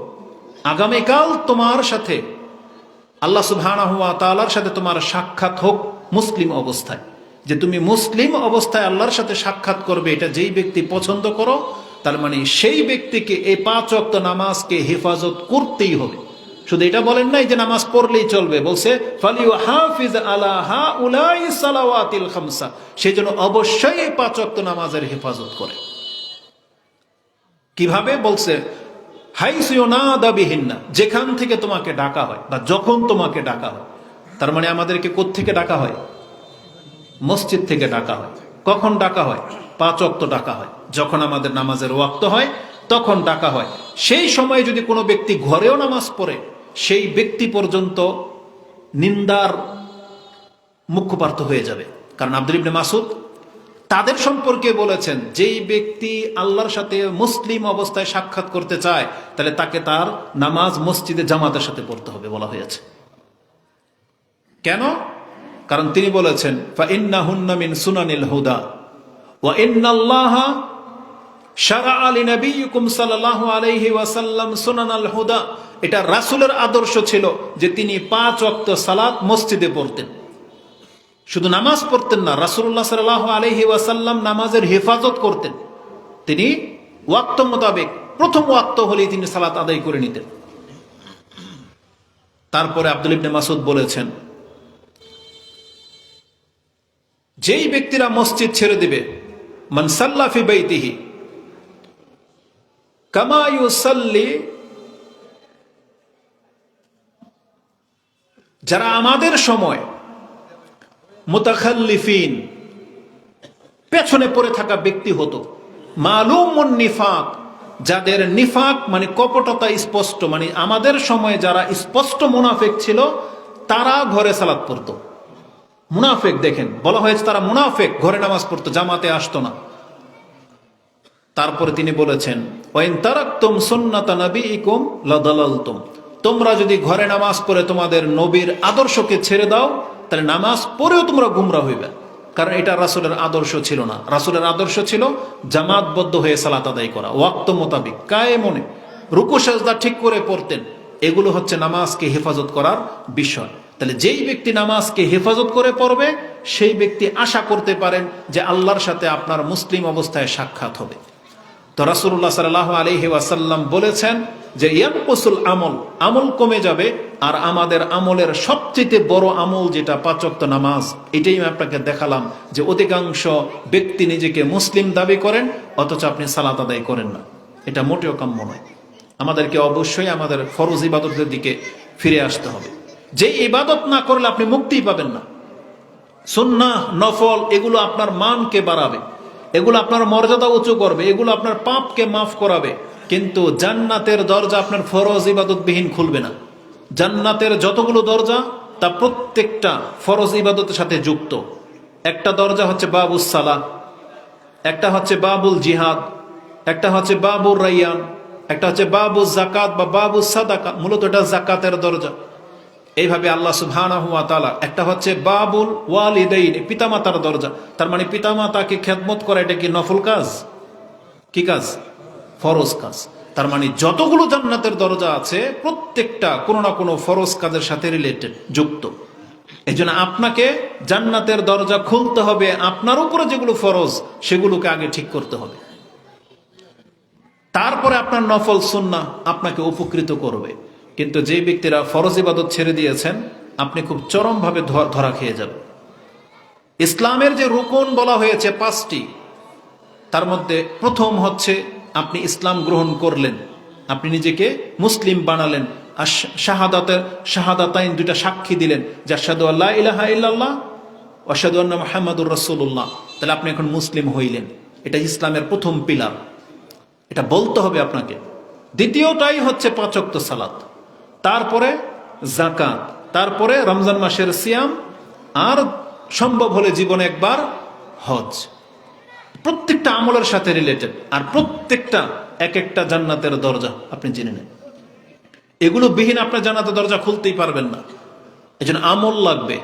আগামীকাল তোমার সাথে আল্লাহ সুবহানাহু ওয়া তাআলার সাথে তোমার সাক্ষাৎ হোক মুসলিম অবস্থায়, যে তুমি মুসলিম অবস্থায় আল্লাহর সাথে সাক্ষাৎ করবে, এটা যেই ব্যক্তি পছন্দ করো, তার মানে সেই ব্যক্তিকে এই 5 ওয়াক্ত নামাজকে হেফাজত করতেই হবে। শুধু এটা বলেন নাই যে নামাজ পড়লেই চলবে, বলছে ফালিউহাফিজ আলা হাউলাই সালাওয়াতিল খামসা, সেজন্য অবশ্যই এই 5 ওয়াক্ত নামাজের হেফাজত করে। কিভাবে? বলছে হাইসু ইউনাদা বিহিন্না, যেখান থেকে তোমাকে ডাকা হয় বা যখন তোমাকে ডাকা হয়। তার মানে আমাদেরকে কোত্থেকে ডাকা হয়? মসজিদ থেকে ডাকা হয়। কখন ডাকা হয়? 5 ওয়াক্ত ডাকা হয়। যখন আমাদের নামাজের ওয়াক্ত হয় তখন ডাকা হয়। সেই সময় যদি কোনো ব্যক্তি ঘরেও নামাজ পড়ে, সেই ব্যক্তি পর্যন্ত নিন্দার মুখপাত্র হয়ে যাবে। কারণ আব্দুল ইবনে মাসউদ তাদের সম্পর্কে বলেছেন যেই ব্যক্তি আল্লাহর সাথে মুসলিম অবস্থায় সাক্ষাৎ করতে চায় তাহলে তাকে তার নামাজ মসজিদে জামাতের সাথে পড়তে হবে বলা হয়েছে। কেন? কারণ তিনি বলেছেন ফাইন্নাহুন্না মিন সুনানিল হুদা ওয়া ইন্নাল্লাহা শারাআ লিনাবিয়িকুম সাল্লাল্লাহু আলাইহি ওয়াসাল্লাম সুনানাল হুদা। এটা রাসূলের আদর্শ ছিল যে তিনি 5 ওয়াক্ত সালাত মসজিদে পড়তেন। শুধু নামাজ পড়তেন না, রাসূলুল্লাহ সাল্লাল্লাহু আলাইহি ওয়াসাল্লাম নামাজের হেফাজত করতেন। তিনি ওয়াক্ত মোতাবেক প্রথম ওয়াক্ত হলেই তিনি সালাত আদায় করে নিতেন। তারপরে আব্দুল ইবনে মাসউদ বলেছেন যেই ব্যক্তিরা মসজিদ ছেড়ে দিবে মান সাল্লা ফি বাইতিহি কামা ইউসাল্লি, যারা আমাদের সময় মুতাখাল্লিফিন পেছনে পড়ে থাকা ব্যক্তি হতো, মালুমুন নিফাক, যাদের নিফাক মানে কপটতা স্পষ্ট, মানে আমাদের সময় যারা স্পষ্ট মুনাফিক ছিল তারা ঘরে সালাত পড়তো। মুনাফিক দেখেন বলা হয়েছে তারা মুনাফিক, ঘরে নামাজ পড়তো, জামাতে আসতো না। তারপরে তিনি বলেছেন ওয়াইন তারাকতুম সুন্নাতা নাবিয়িকুম লাদালালতুম, তোমরা যদি ঘরে নামাজ পড়ে তোমাদের নবীর আদর্শকে ছেড়ে দাও তাহলে নামাজ পড়েও তোমরা গুমরা হইবে। কারণ এটা রাসূলের আদর্শ ছিল না। রাসূলের আদর্শ ছিল জামাতবদ্ধ হয়ে সালাত আদায় করা, ওয়াক্ত মোতাবেক কায়েমনে, রুকু সাজদা ঠিক করে পড়তেন। এগুলো হচ্ছে নামাজকে হেফাজত করার বিষয়। তাহলে যেই ব্যক্তি নামাজকে হেফাজত করে পড়বে সেই ব্যক্তি আশা করতে পারেন যে আল্লাহর সাথে আপনার মুসলিম অবস্থায় সাক্ষাৎ হবে। তো রাসূলুল্লাহ সাল্লাল্লাহু আলাইহি ওয়াসাল্লাম বলেছেন যে ইয়ানকুসুল আমল, আমল কমে যাবে। আর আমাদের আমলের সবচেয়ে বড় আমল যেটা 5 ওয়াক্ত নামাজ, এটাই আমি আপনাকে দেখালাম যে অধিকাংশ ব্যক্তি নিজেকে মুসলিম দাবি করেন অথচ আপনি সালাত আদায় করেন না। এটা মোটেও কাম্য নয়। আমাদেরকে অবশ্যই আমাদের ফরজ ইবাদতের দিকে ফিরে আসতে হবে। যে ইবাদত না করলে আপনি মুক্তিই পাবেন না। সুন্নাহ নফল এগুলো আপনার মানকে বাড়াবে, এগুলো আপনার মর্যাদা উঁচু করবে, এগুলো আপনার পাপকে মাফ করাবে, কিন্তু জান্নাতের দরজা আপনার ফরজ ইবাদতবিহীন খুলবে না। জান্নাতের যতগুলো দরজা তা প্রত্যেকটা ফরজ ইবাদতের সাথে যুক্ত। একটা দরজা হচ্ছে বাবুস সালাহ, একটা হচ্ছে বাবুল জিহাদ, একটা হচ্ছে বাবুর রাইয়ান, একটা হচ্ছে বাবুল জাকাত বা বাবুস সাদাকা, মূলত এটা জাকাতের দরজা। এইভাবে আল্লাহ সুবহানাহু ওয়া তাআলা, একটা হচ্ছে বাবুল ওয়ালিদাইন, পিতামাতার দরজা। তার মানে পিতামাতাকে খেদমত করা এটা কি নফল কাজ? কি কাজ? ফরজ কাজ। তার মানে যতগুলো জান্নাতের দরজা আছে প্রত্যেকটা কোনো না কোনো ফরজ কাজের সাথে রিলেটেড, যুক্ত। এই জন্য আপনাকে জান্নাতের দরজা খুলতে হবে, আপনার উপরে যেগুলো ফরজ সেগুলোকে আগে ঠিক করতে হবে। তারপরে আপনার নফল সুন্নাহ আপনাকে উপকৃত করবে। কিন্তু যে ব্যক্তিরা ফরজ ইবাদত ছেড়ে দিয়েছেন আপনি খুব চরমভাবে ধরা খেয়ে যাবেন। ইসলামের যে রুকন বলা হয়েছে 5টি, তার মধ্যে প্রথম হচ্ছে আপনি ইসলাম গ্রহণ করলেন, আপনি নিজেকে মুসলিম বানালেন, আর শাহাদাতাইন 2টা সাক্ষী দিলেন যে আশহাদু আল্লা ইলাহা ইল্লাল্লাহ ওয়া আশহাদু আন্না মুহাম্মাদুর রাসূলুল্লাহ। তাহলে আপনি এখন মুসলিম হইলেন। এটা ইসলামের প্রথম পিলার, এটা বলতে হবে আপনাকে। দ্বিতীয়টাই হচ্ছে 5 ওয়াক্ত সালাত, তারপরে যাকাত, তারপরে রমজান মাসের সিয়াম, আর সম্ভব হলে জীবনে একবার হজ। প্রত্যেকটা আমলের সাথে রিলেটেড, আর প্রত্যেকটা এক একটা জান্নাতের দরজা আপনি জেনে নেন। এগুলো বিহীন আপনার জান্নাতের দরজা খুলতেই পারবেন না। এজন্য আমল লাগবে।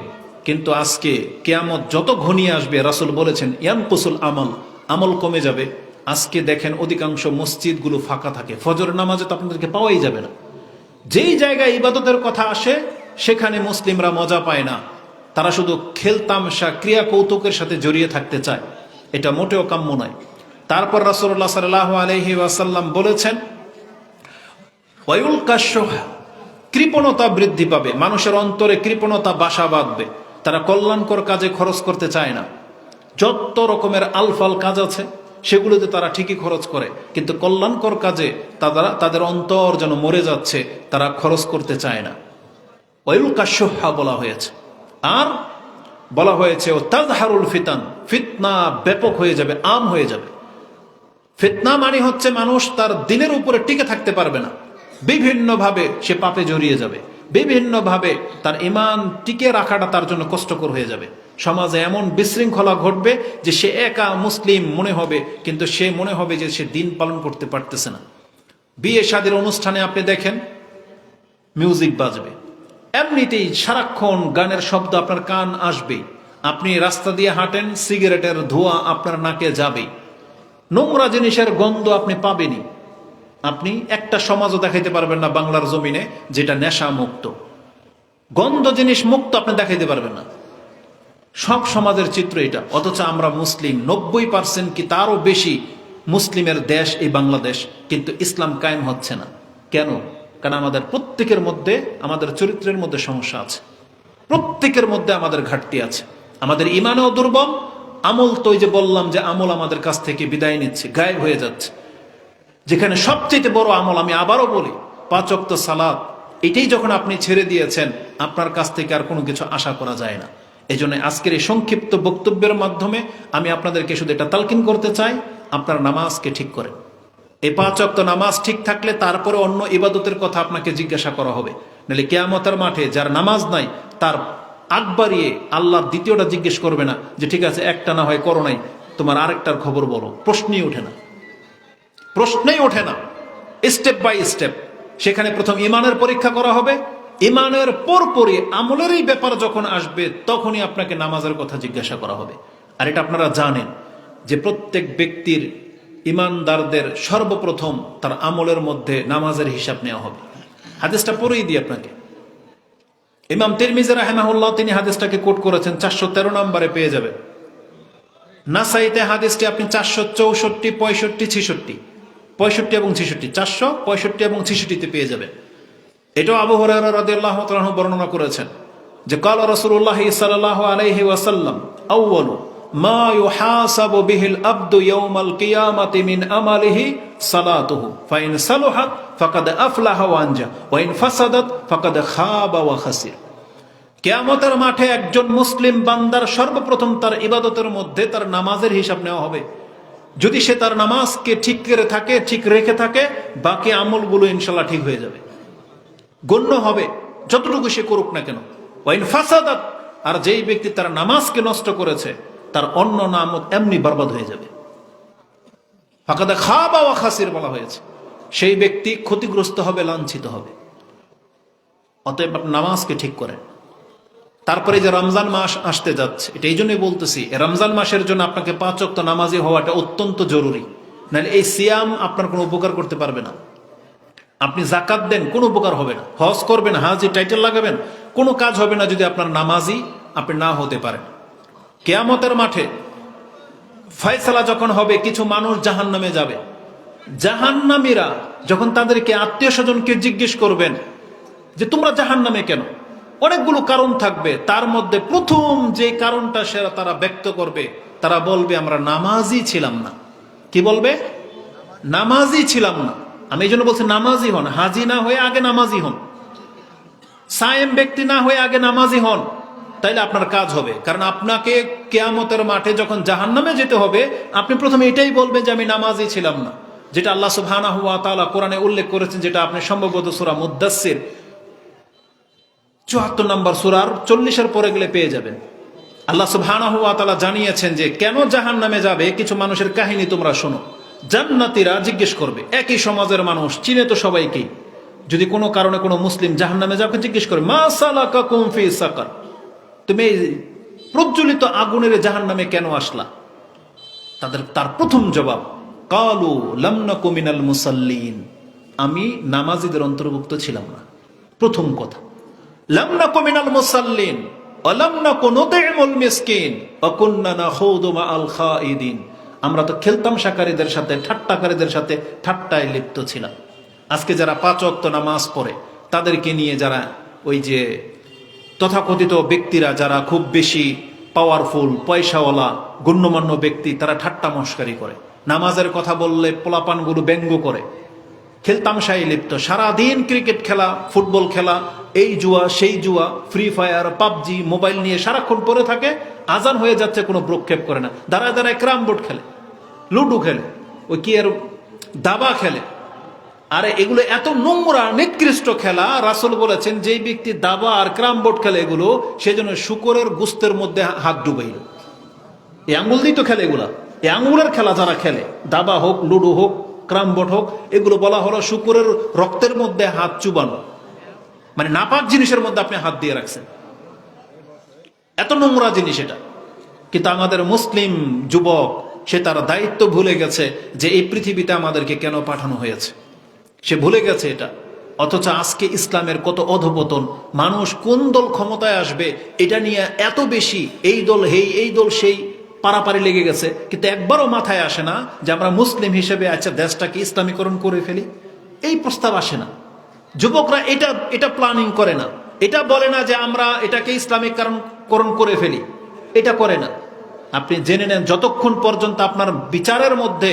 কিন্তু আজকে কিয়ামত যত ঘনিয়ে আসবে, রাসূল বলেছেন ইয়ানকুসুল আমল, আমল কমে যাবে। আজকে দেখেন অধিকাংশ মসজিদগুলো ফাঁকা থাকে, ফজর নামাজে তো আপনাদেরকে পাওয়াই যাবে না। যেই জায়গায় ইবাদতের কথা আসে সেখানে মুসলিমরা মজা পায় না, তারা শুধু খেলতামশা ক্রিয়া কৌতুকের সাথে জড়িয়ে থাকতে চায়। এটা মোটেও কাম্য নয়। তারপর রাসূলুল্লাহ সাল্লাল্লাহু আলাইহি ওয়াসাল্লাম বলেছেন ওয়ায়ুলকা শুহ, কৃপণতা বৃদ্ধি পাবে, মানুষের অন্তরে কৃপণতা বাসা বাঁধবে। তারা কল্যাণকর কাজে খরচ করতে চায় না। যত রকমের আলফাল কাজ আছে সেগুলোতে তারা ঠিকই খরচ করে, কিন্তু কল্যাণকর কাজে তাদের অন্তর যেন মরে যাচ্ছে, তারা খরচ করতে চায় না। ওয়ায়ুলকা শুহা বলা হয়েছে। আর বলা হয়েছে ও তাজহারুল ফিতান, ফিতনা ব্যাপক হয়ে যাবে, আম হয়ে যাবে। ফিতনা মানে হচ্ছে মানুষ তার দিনের উপরে টিকে থাকতে পারবে না, বিভিন্নভাবে সে পাপে জড়িয়ে যাবে। বিভিন্নভাবে তার ঈমান টিকে রাখাটা তার জন্য কষ্টকর হয়ে যাবে। সমাজে এমন বিশৃঙ্খলা ঘটবে যে সে একা মুসলিম মনে হবে, কিন্তু সে মনে হবে যে সে দিন পালন করতে পারতেছে না। বিয়ে শাদীর অনুষ্ঠানে আপনি দেখেন মিউজিক বাজবে, এমনিতেই সারাক্ষণ গানের শব্দ আপনার কান আসবেই। আপনি রাস্তা দিয়ে হাঁটেন, সিগারেটের ধোঁয়া আপনার নাকে যাবে, নোংরা জিনিসের গন্ধ আপনি পাবেনই। আপনি একটা সমাজও দেখাইতে পারবেন না বাংলার জমিনে যেটা নেশা মুক্ত, গন্ধ জিনিস মুক্ত আপনি দেখাইতে পারবেন না। সব সমাজের চিত্র এটা। অথচ আমরা মুসলিম 90% কি তারও বেশি মুসলিমের দেশ এই বাংলাদেশ, কিন্তু ইসলাম কায়েম হচ্ছে না। কেন? কারণ আমাদের প্রত্যেকের মধ্যে, আমাদের চরিত্রের মধ্যে সমস্যা আছে, প্রত্যেকের মধ্যে আমাদের ঘাটতি আছে। আমাদের ইমানেও দুর্বল, আমল তো ওই যে বললাম যে আমল আমাদের কাছ থেকে বিদায় নিচ্ছে, গায়েব হয়ে যাচ্ছে। যেখানে সবচেয়ে বড় আমল, আমি আবারও বলি, 5 ওয়াক্ত সালাত, এটাই যখন আপনি ছেড়ে দিয়েছেন, আপনার কাছ থেকে আর কোনো কিছু আশা করা যায় না। এই জন্য আজকের এই সংক্ষিপ্ত বক্তব্যের মাধ্যমে আমি আপনাদেরকে শুধু এটা তালকিন করতে চাই, আপনার নামাজকে ঠিক করেন। এই 5 ওয়াক্ত নামাজ ঠিক থাকলে তারপরে অন্য ইবাদতের কথা আপনাকে জিজ্ঞাসা করা হবে। নাহলে কিয়ামতের মাঠে যার নামাজ নাই তার আগ বাড়িয়ে আল্লাহ দ্বিতীয়টা জিজ্ঞেস করবে না যে ঠিক আছে একটা না হয় করো নাই, তোমার আরেকটার খবর বলো। প্রশ্নই ওঠে না, প্রশ্নই ওঠে না। স্টেপ বাই স্টেপ সেখানে প্রথম ইমানের পরীক্ষা করা হবে, ইমানের পরপরই আমলেরই ব্যাপার যখন আসবে তখনই আপনাকে নামাজের কথা জিজ্ঞাসা করা হবে। আর এটা আপনারা জানেন যে প্রত্যেক ব্যক্তির, ইমানদারদের সর্বপ্রথম তার আমলের মধ্যে নামাজের হিসাব নেওয়া হবে। হাদিসটা পড়েই দিই আপনাকে। ইমাম তিরমিজি রাহিমাহুল্লাহ তিনি হাদিসটাকে কোট করেছেন, 413 নম্বরে পেয়ে যাবেন। নাসাইতে হাদিসটি আপনি 464, 65, 66 এবং 66, 465 এবং 66তে পেয়ে যাবেন। এটাও আবু হুরায়রা রাদিয়াল্লাহু তাআলা আনহু বর্ণনা করেছেন যে ক্বালা রাসূলুল্লাহ সাল্লাল্লাহু আলাইহি ওয়াসাল্লাম আউয়ালু মা ইউহাসাবু বিহিল আবদু ইয়াউমাল কিয়ামাতি মিন আমালিহি সালাতুহু ফাইন সালাহাত ফাকাদ আফলাহা ওয়া আনজা ওয়া ইন ফাসাদাত ফাকাদ খাবা ওয়া খাসির। কিয়ামতের মাঠে একজন মুসলিম বান্দার সর্বপ্রথম তার ইবাদতের মধ্যে তার নামাজের হিসাব নেওয়া হবে। যদি সে তার নামাজকে ঠিক করে থাকে, ঠিক রেখে থাকে, বাকি আমলগুলো ইনশাআল্লাহ ঠিক হয়ে যাবে, গণ্য হবে যতটুকু সে করুক না কেন। ওয়াইন ফাসাদাত, আর যেই ব্যক্তি তার নামাজকে নষ্ট করেছে তার অন্য নাম এমনি বরবাদ হয়ে যাবে। ফাকাদ খাবা ওয়া খাসির বলা হয়েছে, সেই ব্যক্তি ক্ষতিগ্রস্ত হবে, লাঞ্ছিত হবে। অতএব নামাজকে ঠিক করেন। তারপরে যে রমজান মাস আসতে যাচ্ছে, এটা এই জন্যই বলতেছি, রমজান মাসের জন্য আপনাকে 5 ওয়াক্ত নামাজি হওয়াটা অত্যন্ত জরুরি। নাহলে এই সিয়াম আপনার কোনো উপকার করতে পারবে না। আপনি যাকাত দেন, কোনো উপকার হবে না। হজ করবেন, হাজি টাইটেল লাগাবেন, কোনো কাজ হবে না যদি আপনার নামাজি আপনি না হতে পারেন। কিয়ামতের মাঠে ফয়সালা যখন হবে, কিছু মানুষ জাহান্নামে যাবে। জাহান্নামীরা যখন তাদেরকে আত্মীয় স্বজনকে জিজ্ঞেস করবেন যে তোমরা জাহান্নামে কেন, অনেকগুলো কারণ থাকবে, তার মধ্যে প্রথম যে কারণটা সেটা তারা ব্যক্ত করবে, তারা বলবে আমরা নামাজি ছিলাম না। কি বলবে? নামাজি ছিলাম না। আমি এই জন্য বলছি নামাজি হন, হাজি না হয়ে আগে নামাজি হন, সায়েম ব্যক্তি না হয়ে আগে নামাজি হন, তাইলে আপনার কাজ হবে। কারণ আপনাকে কিয়ামতের মাঠে যখন জাহান্নামে যেতে হবে, আপনি প্রথমে এটাই বলবেন যে আমি নামাজি ছিলাম না, যেটা আল্লাহ সুবহানাহু ওয়া তাআলা কোরআনে উল্লেখ করেছেন, যেটা আপনি সম্ভবত সূরা মুদ্দাসসির 74 নম্বর সূরার 40-এর পরে গেলে পেয়ে যাবেন। আল্লাহ সুবহানাহু ওয়া তাআলা জানিয়েছেন যে কেন জাহান্নামে যাবে, কিছু মানুষের কাহিনী তোমরা শোনো। জান্নাতীরা জিজ্ঞেস করবে, একই সমাজের মানুষ, চিনে তো সবাইকেই, যদি কোনো কারণে কোনো মুসলিম জাহান্নামে যাবে জিজ্ঞেস করে মা সালাকাকুম ফি সাকার, তুমি এই প্রজ্বলিত আগুনের জাহান্নামে কেন আসলা? তার প্রথম জবাব কালু লাম নাকু মিনাল মুসাল্লিন, আমি নামাজীদের অন্তর্ভুক্ত ছিলাম না। প্রথম কথা, লাম নাকু মিনাল মুসাল্লিন ওয়া লাম নাকু নুতিমুল মিসকিন ওয়া কুননা নাখুদু মাআল খাইদিন, আমরা তো খেলতাম শাকারীদের সাথে, ঠাট্টাকারীদের সাথে ঠাট্টায় লিপ্ত ছিলাম। আজকে যারা 5 ওয়াক্ত নামাজ পড়ে তাদেরকে নিয়ে যারা ওই যে তথাকথিত ব্যক্তিরা, যারা খুব বেশি পাওয়ারফুল, পয়সাওয়ালা, গণ্যমান্য ব্যক্তি, তারা ঠাট্টা মস্কারি করে, নামাজের কথা বললে পোলাপানগুলো ব্যঙ্গ করে, খেলতামশায় লিপ্ত, সারাদিন ক্রিকেট খেলা, ফুটবল খেলা, এই জুয়া সেই জুয়া, ফ্রি ফায়ার, পাবজি, মোবাইল নিয়ে সারাক্ষণ পড়ে থাকে। আজান হয়ে যাচ্ছে, কোনো প্রক্ষেপ করে না, দাঁড়ায় দাঁড়ায় ক্যারাম বোর্ড খেলে, লুডো খেলে, ওই কি আর দাবা খেলে, আরে এগুলো এত নোংরা নিকৃষ্ট খেলা, রাসূল বলেছেন যেই ব্যক্তি দাবা আর ক্যারাম বোর্ড খেলে এগুলো, সেজন্য শুকরের গোস্তের মধ্যে হাত ডুবাইল। এই আঙ্গুল দিয়ে তো খেলে এগুলা, এই আঙ্গুলের খেলা যারা খেলে, দাবা হোক, লুডো হোক, ক্যারাম বোর্ড হোক, এগুলো বলা হলো শুকরের রক্তের মধ্যে হাত চুবানো, মানে নাপাক জিনিসের মধ্যে আপনি হাত দিয়ে রাখছেন। এত নোংরা জিনিস এটা। কিন্তু আমাদের মুসলিম যুবক সে তার দায়িত্ব ভুলে গেছে যে এই পৃথিবীতে আমাদেরকে কেন পাঠানো হয়েছে, সে ভুলে গেছে এটা। অথচ আজকে ইসলামের কত অধপতন, মানুষ কোন দল ক্ষমতায় আসবে এটা নিয়ে এত বেশি, এই দল হেই, এই দল সেই, পারাপারি লেগে গেছে। কিন্তু একবারও মাথায় আসে না যে আমরা মুসলিম হিসেবে আচ্ছা দেশটাকে ইসলামীকরণ করে ফেলি, এই প্রস্তাব আসে না। যুবকরা এটা প্ল্যানিং করে না, এটা বলে না যে আমরা এটাকে ইসলামীকরণ করে ফেলি, এটা করে না। আপনি জেনে নেন যতক্ষণ পর্যন্ত আপনার বিচারের মধ্যে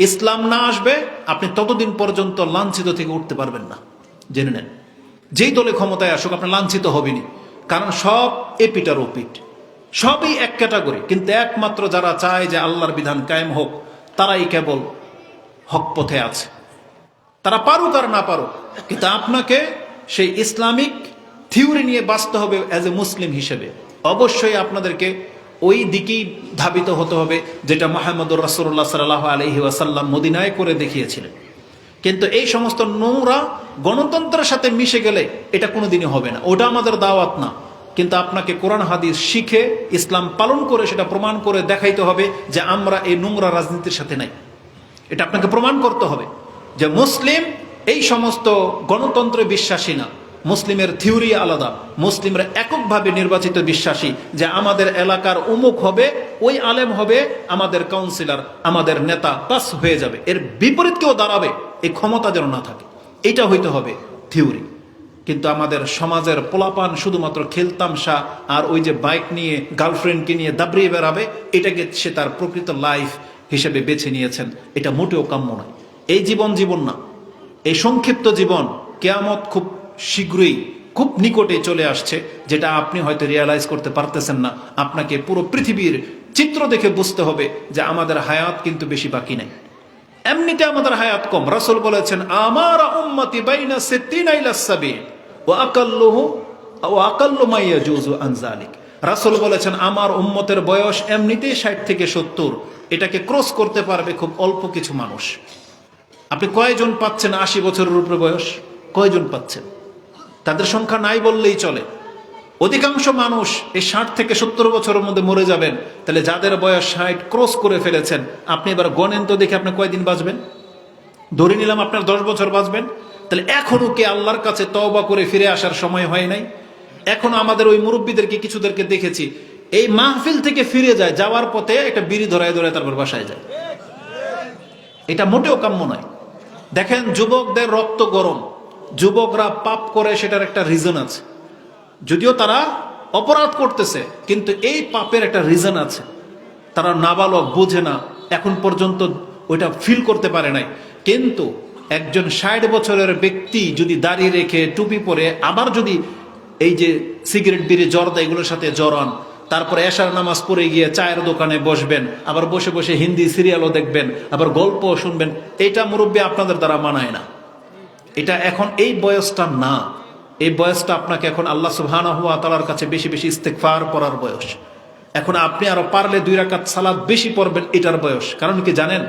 ইসলাম না আসবে আপনি ততদিন পর্যন্ত লাঞ্ছিত থেকে উঠতে পারবেন না। জেনে নেন যেই দলে ক্ষমতায় আসুক আপনি লাঞ্ছিত হবেনি, কারণ সব এপিটার ওপিট, সবই এক ক্যাটাগরি। কিন্তু একমাত্র যারা চায় যে আল্লাহর বিধান কায়েম হোক তারাই কেবল হক পথে আছে, তারা পারুক আর না পারুক। কিন্তু আপনাকে সেই ইসলামিক থিওরি নিয়ে বাঁচতে হবে অ্যাজ এ মুসলিম হিসেবে। অবশ্যই আপনাদেরকে ওই দিকেই ধাবিত হতে হবে যেটা মুহাম্মদুর রাসূলুল্লাহ সাল্লাল্লাহু আলাইহি ওয়াসাল্লাম মদিনায় করে দেখিয়েছিলেন। কিন্তু এই সমস্ত নোংরা গণতন্ত্রের সাথে মিশে গেলে এটা কোনোদিনই হবে না, ওটা আমাদের দাওয়াত না। কিন্তু আপনাকে কোরআন হাদিস শিখে ইসলাম পালন করে সেটা প্রমাণ করে দেখাইতে হবে যে আমরা এই নোংরা রাজনীতির সাথে নাই। এটা আপনাকে প্রমাণ করতে হবে যে মুসলিম এই সমস্ত গণতন্ত্রে বিশ্বাসী না, মুসলিমের থিওরি আলাদা। মুসলিমরা এককভাবে নির্বাচিত বিশ্বাসী যে আমাদের এলাকার অমুক হবে, ওই আলেম হবে আমাদের কাউন্সিলর, আমাদের নেতা, বাস হয়ে যাবে। এর বিপরীত কেউ দাঁড়াবে এই ক্ষমতা যেন না থাকে, এটা হইতে হবে থিওরি। কিন্তু আমাদের সমাজের পোলাপান শুধুমাত্র খেলতামশা আর ওই যে বাইক নিয়ে গার্লফ্রেন্ডকে নিয়ে দাবড়িয়ে বেড়াবে, এটাকে সে তার প্রকৃত লাইফ হিসেবে বেছে নিয়েছেন। এটা মোটেও কাম্য নয়। এই জীবন না, এই সংক্ষিপ্ত জীবন, কিয়ামত খুব শীঘ্রই খুব নিকটে চলে আসছে, যেটা আপনি হয়তো রিয়ালাইজ করতে পারতেছেন না। আপনাকে পুরো পৃথিবীর চিত্র দেখে বুঝতে হবে যে আমাদের হায়াত কিন্তু বেশি বাকি নাই। এমনিতে আমাদের হায়াত কম। রাসূল বলেছেন আমার উম্মতি বাইনা সিত্তিনা ইলা সাবিন ওয়া আকাল্লু মা ইয়াজুজু আন যালিক। রাসূল বলেছেন আমার উম্মতের বয়স এমনিতেই 60 থেকে 70, এটাকে ক্রস করতে পারবে খুব অল্প কিছু মানুষ। আপনি কয়জন পাচ্ছেন 80 বছরের উপরে বয়স? কয়জন পাচ্ছেন? তাদের সংখ্যা নাই বললেই চলে। অধিকাংশ মানুষ এই 60 থেকে 70 বছরের মধ্যে মরে যাবেন। তাহলে যাদের বয়স 60 ক্রস করে ফেলেছেন, আপনি এবার গণেন তো দেখে আপনি কয়দিন বাঁচবেন। ধরে নিলাম আপনার 10 বছর বাঁচবেন, তাহলে এখনো কি আল্লাহর কাছে তওবা করে ফিরে আসার সময় হয় নাই? এখনো আমাদের ওই মুরব্বীদেরকে কিছুদেরকে দেখেছি এই মাহফিল থেকে ফিরে যায়, যাওয়ার পথে একটা বিড়ি ধরায় তারপর বাসায় যায়। এটা মোটেও কাম্য নয়। দেখেন যুবকদের রক্ত গরম, যুবকরা পাপ করে সেটার একটা রিজন আছে। যদিও তারা অপরাধ করতেছে কিন্তু এই পাপের একটা রিজন আছে। তারা নাবালক, বোঝে না, এখন পর্যন্ত ওইটা ফিল করতে পারে নাই। কিন্তু একজন 60 বছরের ব্যক্তি যদি দাড়ি রেখে টুপি পরে আবার যদি এই যে সিগারেট, বিড়ি, জর্দা এগুলোর সাথে জড়ান, তারপরে এশার নামাজ পড়ে গিয়ে চায়ের দোকানে বসবেন, আবার বসে বসে হিন্দি সিরিয়ালও দেখবেন, আবার গল্পও শুনবেন, এটা মুরব্বী আপনাদের দ্বারা মানায় না। এটা এখন এই বয়সটা না। এই বয়সটা আপনাকে এখন আল্লাহ সুবহানাহু ওয়া তাআলার কাছে বেশি বেশি ইস্তেগফার করার বয়স। এখন আপনি আরো পারলে 2 রাকাত সালাত বেশি পড়বেন, এটার বয়স। কারণ কি জানেন,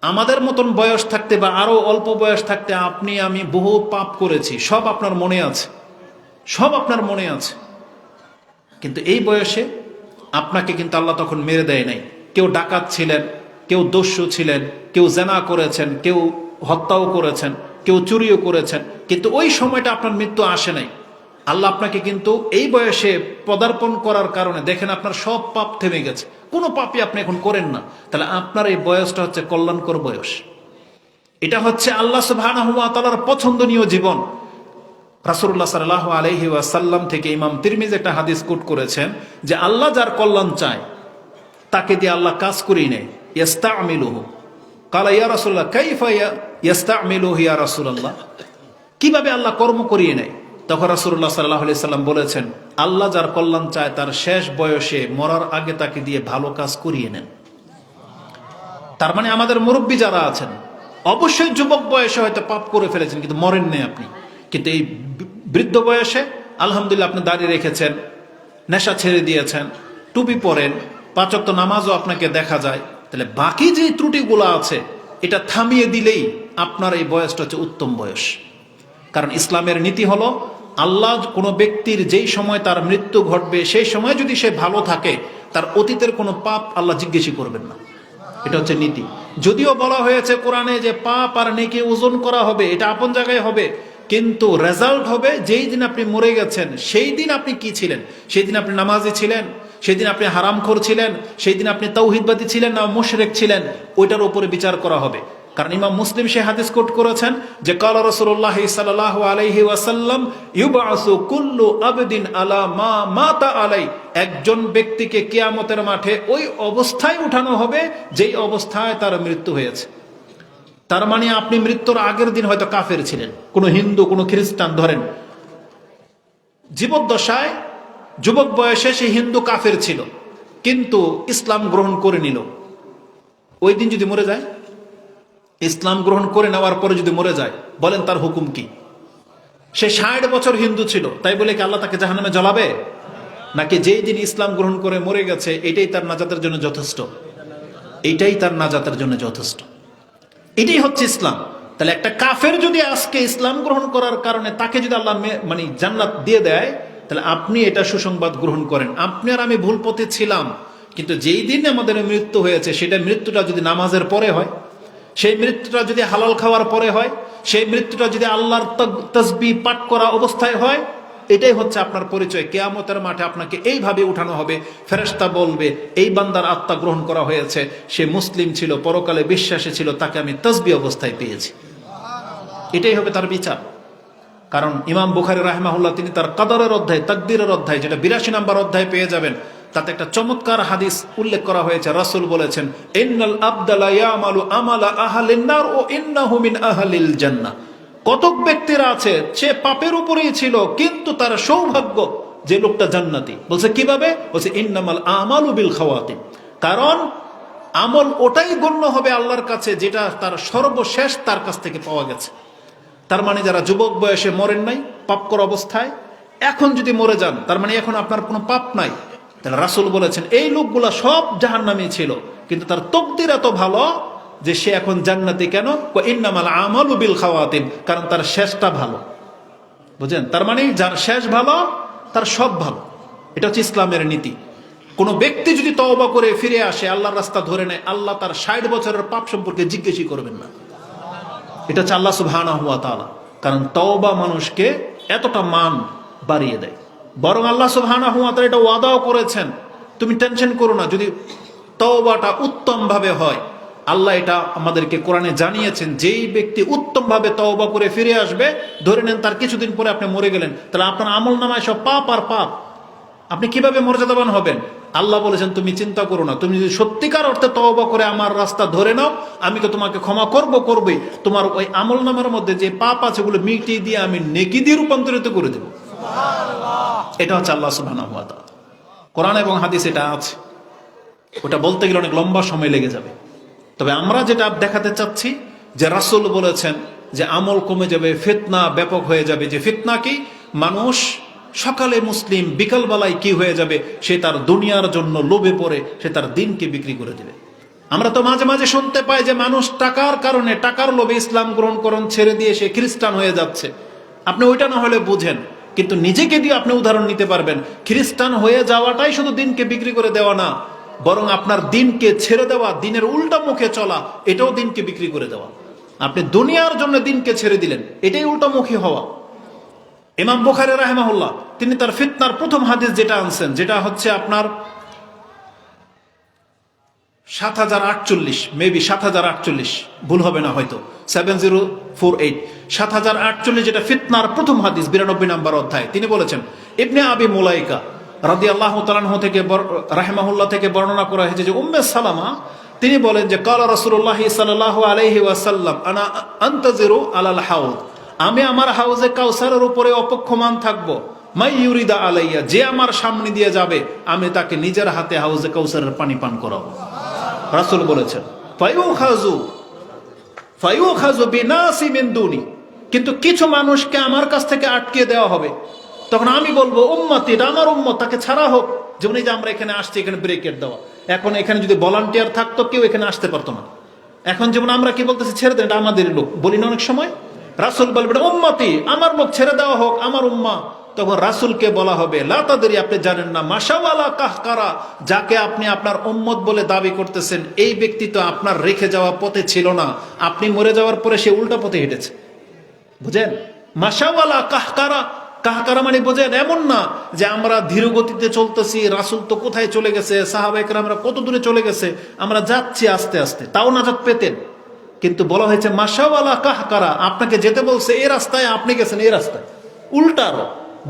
আমাদের মতন বয়স থাকতে বা আরো অল্প বয়স থাকতে আপনি আমি বহু পাপ করেছি, সব আপনার মনে আছে, সব আপনার মনে আছে। কিন্তু এই বয়সে আপনাকে কিন্তু আল্লাহ তখন মেরে দেয় নাই। কেউ ডাকাত ছিলেন, কেউ দস্যু ছিলেন, কেউ জেনা করেছেন, কেউ হত্যাও করেছেন, কেউ চুরিও করেছেন, কিন্তু ওই সময়টা আপনার মৃত্যু আসে নাই। আল্লাহ আপনাকে কিন্তু এই বয়সে পদার্পণ করার কারণে দেখেন আপনার সব পাপ থেমে গেছে, কোনো পাপই আপনি এখন করেন না। তাহলে আপনার এই বয়সটা হচ্ছে কল্যাণকর বয়স। এটা হচ্ছে আল্লাহ সুবহানাহু ওয়া তাআলার পছন্দনীয় জীবন। রাসূলুল্লাহ সাল্লাল্লাহু আলাইহি ওয়াসাল্লাম থেকে ইমাম তিরমিজি একটা হাদিস কোট করেছেন যে আল্লাহ যার কল্যাণ চায় তাকে দিয়ে আল্লাহ কাজ করিয়ে নেয়। ইস্তামিলুহু ক্বালা ইয়া রাসূলুল্লাহ কাইফা ইস্তামিলুহু ইয়া রাসূলুল্লাহ, কিভাবে আল্লাহ কর্ম করিয়ে নেয়? তখন রাসূলুল্লাহ সাল্লাল্লাহু আলাইহি সাল্লাম বলেছেন আল্লাহ যার কল্যাণ চায় তার শেষ বয়সে মরার আগে তাকে দিয়ে ভালো কাজ করিয়ে নেন। তার মানে আমাদের মুরব্বী যারা আছেন অবশ্যই যুবক বয়সে হয়তো পাপ করে ফেলেছেন, কিন্তু মরেন নেই আপনি। কিন্তু এই বৃদ্ধ বয়সে আলহামদুলিল্লাহ আপনি দাঁড়িয়ে রেখেছেন, নেশা ছেড়ে দিয়েছেন, টুপি পরেন, 5 ওয়াক্ত নামাজও আপনাকে দেখা যায়। তাহলে বাকি যে ত্রুটিগুলো আছে এটা থামিয়ে দিলেই আপনার এই বয়সটা হচ্ছে উত্তম বয়স। কারণ ইসলামের নীতি হলো, আল্লাহ কোনো ব্যক্তির যেই সময় তার মৃত্যু ঘটবে সেই সময় যদি সে ভালো থাকে, তার অতীতের কোনো পাপ আল্লাহ জিজ্ঞেসই করবেন না। এটা হচ্ছে নীতি। যদিও বলা হয়েছে কোরআনে যে পাপ আর নেকি ওজন করা হবে, এটা আপন জায়গায় হবে, কিন্তু রেজাল্ট হবে যেই দিন আপনি মরে গেছেন সেই দিন আপনি কি ছিলেন। সেই দিন আপনি নামাজি ছিলেন, সেই দিন আপনি হারামখোর ছিলেন, সেই দিন আপনি তাওহীদবাদী ছিলেন না মুশরিক ছিলেন, ওইটার উপরে বিচার করা হবে। কারণ ইমাম মুসলিম সে হাদিস কোট করেছেন যে কালা রাসূলুল্লাহ সাল্লাল্লাহু আলাইহি ওয়াসাল্লাম ইউবআসু কুল্লু আবদিন আলা মা মাতা আলাই, একজন ব্যক্তিকে কিয়ামতের মাঠে ওই অবস্থায় উঠানো হবে যেই অবস্থায় তার মৃত্যু হয়েছে। তার মানে আপনি মৃত্যুর আগের দিন হয়তো কাফের ছিলেন, কোনো হিন্দু কোনো খ্রিস্টান ধরেন, জীবদ্দশায় যুবক বয়সে সে হিন্দু কাফের ছিল কিন্তু ইসলাম গ্রহণ করে নিল। ওই দিন যদি মরে যায়, ইসলাম গ্রহণ করে নেওয়ার পরে যদি মরে যায়, বলেন তার হুকুম কি? সে 60 বছর হিন্দু ছিল, তাই বলে কি আল্লাহ তাকে জাহান্নামে জ্বালাবে? নাকি যেই দিন ইসলাম গ্রহণ করে মরে গেছে এটাই তার নাজাতের জন্য যথেষ্ট? এটাই তার নাজাতের জন্য যথেষ্ট। এটাই হচ্ছে ইসলাম। তাহলে একটা কাফের যদি আজকে ইসলাম গ্রহণ করার কারণে তাকে যদি আল্লাহ মানে জান্নাত দিয়ে দেয়, তাহলে আপনি এটা সুসংবাদ গ্রহণ করেন, আপনি আর আমি ভুল পথে ছিলাম। কিন্তু যেই দিন আমাদের মৃত্যু হয়েছে সেটা মৃত্যুটা যদি নামাজের পরে হয়, সেই মৃত্যুটা যদি হালাল খাওয়ার পরে হয়, সেই মৃত্যুটা যদি আল্লাহর তাসবিহ পাঠ করা অবস্থায় হয়, এটাই হচ্ছে আপনার পরিচয়। কিয়ামতের মাঠে আপনাকে এইভাবে উঠানো হবে, ফেরেশতা বলবে এই বান্দার আত্মা গ্রহণ করা হয়েছে, সে মুসলিম ছিল, পরকালে বিশ্বাসী ছিল, তাকে আমি তাসবিহ অবস্থায় পেয়েছি। এটাই হবে তার বিচার। কারণ ইমাম বুখারী রাহিমাহুল্লাহ তিনি তার কদরের অধ্যায়, তাকদীরের অধ্যায়, যেটা 82 নম্বর অধ্যায় পেয়ে যাবেন, তাতে একটা চমৎকার হাদিস উল্লেখ করা হয়েছে। রাসূল বলেছেন, ইন্নাল আবদা লা ইয়ামালু আমালা আহলিন নার ও ইন্নাহু মিন আহলিল জান্নাহ। কতক ব্যক্তিরা আছে সে পাপের উপরেই ছিল কিন্তু তার সৌভাগ্য যে লোকটা জান্নাতি। বলছে কিভাবে? বলছে ইন্নামাল আমালু বিল খাওয়াতিম। কারণ আমল ওটাই গণ্য হবে আল্লাহর কাছে যেটা তার সর্বশেষ তার কাছ থেকে পাওয়া গেছে। তার মানে যারা যুবক বয়সে মরেন নাই পাপ করা অবস্থায়, এখন যদি মরে যান তার মানে এখন আপনার কোনো পাপ নাই। তাহলে রাসূল বলেছেন এই লোকগুলা সব জাহান্নামী ছিল কিন্তু তার তকদির এত ভালো যে সে এখন জান্নাতি। কেন? ইন্নামাল আমালু বিল খাওয়াতিম, কারণ তার শেষটা ভালো। বুঝেন? তার মানে যার শেষ ভালো তার সব ভালো। এটা হচ্ছে ইসলামের নীতি। কোন ব্যক্তি যদি তওবা করে ফিরে আসে, আল্লাহর রাস্তা ধরে নেয়, আল্লাহ তার 60 বছরের পাপ সম্পর্কে জিজ্ঞেসই করবেন না। এটা হচ্ছে আল্লাহ সুবহানাহু ওয়া তাআলা। কারণ তওবা মানুষকে এতটা মান বাড়িয়ে দেয়। বরং আল্লাহ সুবহানাহু ওয়া তাআলা এটা ওয়াদাও করেছেন, তুমি টেনশন করো না, যদি তওবাটা উত্তম ভাবে হয়। আল্লাহ এটা আমাদেরকে কোরআনে জানিয়েছেন, যেই ব্যক্তি উত্তম ভাবে তওবা করে ফিরে আসবে, ধরে নেন তার কিছুদিন পরে আপনি মরে গেলেন, তাহলে আপনার আমলনামায় সব পাপ আর পাপ, আপনি কিভাবে মর্যাদাবান হবেন? আল্লাহ বলেছেন তুমি চিন্তা করো না, তুমি যদি সত্যিকার অর্থে তওবা করে আমার রাস্তা ধরে নাও, আমি তো তোমাকে ক্ষমা করবই। তোমার ওই আমলনামার মধ্যে যে পাপ আছে ওগুলো মিটিয়ে দিয়ে আমি নেকি দিয়ে রূপান্তরিত করে দেব। এটা হচ্ছে আল্লাহ সুবহানাহু ওয়া তাআলা। কোরআন এবং হাদিস এটা আছে, ওটা বলতে গেলে অনেক লম্বা সময় লেগে যাবে। তবে আমরা যেটা দেখাতে চাচ্ছি যে রাসূল বলেছেন যে আমল কমে যাবে, ফিতনা ব্যাপক হয়ে যাবে। যে ফিতনা কি? মানুষ সকালে মুসলিম, বিকালবেলায় কি হয়ে যাবে, সে তার দুনিয়ার জন্য লোভে পড়ে সে তার দিনকে বিক্রি করে দেবে। আমরা তো মাঝে মাঝে শুনতে পাই যে মানুষ টাকার কারণে, টাকার লোভে ইসলাম গ্রহণ ছেড়ে দিয়ে সে খ্রিস্টান হয়ে যাচ্ছে। আপনি ওইটা না হলে বুঝেন, কিন্তু নিজেকে দিয়ে আপনি উদাহরণ নিতে পারবেন। খ্রিস্টান হয়ে যাওয়াটাই শুধু দিনকে বিক্রি করে দেওয়া না, বরং আপনার দিনকে ছেড়ে দেওয়া, দিনের উল্টা মুখে চলা, এটাও দিনকে বিক্রি করে দেওয়া। আপনি দুনিয়ার জন্য দিনকে ছেড়ে দিলেন, এটাই উল্টামুখী হওয়া। ইমাম বুখারী রাহিমাহুল্লাহ তিনি তার ফিতনার প্রথম হাদিস যেটা আনছেন, যেটা হচ্ছে আপনার 7048, মেবি 7048, ভুল হবে না হয়তো, 7048, 7048, যেটা ফিতনার প্রথম হাদিস, 92 নম্বর অধ্যায়। তিনি বলেছেন, ইবনে আবি মুলাইকা রাদিয়াল্লাহু তাআলা আনহু থেকে রাহিমাহুল্লাহ থেকে বর্ণনা করা হয়েছে যে উম্মে সালামা তিনি বলেন যে কালা রাসূলুল্লাহ সাল্লাল্লাহু আলাইহি ওয়াসাল্লাম আনা আনতাজিরু আলাল হাউদ, আমি আমার হাউজে কাউসারের উপরে অপেক্ষমান থাকবো। মাই ইউরিদা আলাইয়া, যে আমার সামনে দিয়ে যাবে আমি তাকে নিজের হাতে হাউজে কাউসারের পানি পান করাবো। রাসূল বলেছেন ফায়ুখাযু বিনাসি মিন দুনি, কিন্তু কিছু মানুষকে আমার কাছ থেকে আটকে দেওয়া হবে। তখন আমি বলবো উম্মতি, এটা আমার উম্মত, তাকে ছাড়া হোক। যেমন এই যে আমরা এখানে আসছি, এখানে ব্রেকেট দেওয়া, এখন এখানে যদি ভলান্টিয়ার থাকতো কেউ এখানে আসতে পারতো না। এখন যেমন আমরা কি বলতেছি, ছেড়ে দেন, এটা আমাদের লোক বলি না অনেক সময়। রাসূল বলবেন উম্মতি, আমার লোক, ছেড়ে দেওয়া হোক, আমার উম্মা। তখন রাসূলকে বলা হবে লা তাদরি, আপনি জানেন না, মাশাওয়ালা কাহকারা, যাকে আপনি আপনার উম্মত বলে দাবি করতেছেন, এই ব্যক্তি তো আপনার রেখে যাওয়া পথে ছিল না, আপনি মরে যাওয়ার পরে সে উল্টা পথে হেঁটেছে। বুঝেন? মাশাওয়ালা কাহকারা, কাহকারা মানে বোঝেন এমন না যে আমরা ধীর গতিতে চলতেছি, রাসূল তো কোথায় চলে গেছে, সাহাবায়ে কেরামরা কত দূরে চলে গেছে, আমরা যাচ্ছি আস্তে আস্তে, তাও নাজাত পেতেন। কিন্তু বলা হয়েছে মাশাওয়ালা কাহকারা, আপনাকে যেতে বলছে এই রাস্তায়, আপনি গেছেন এই রাস্তায় উল্টার,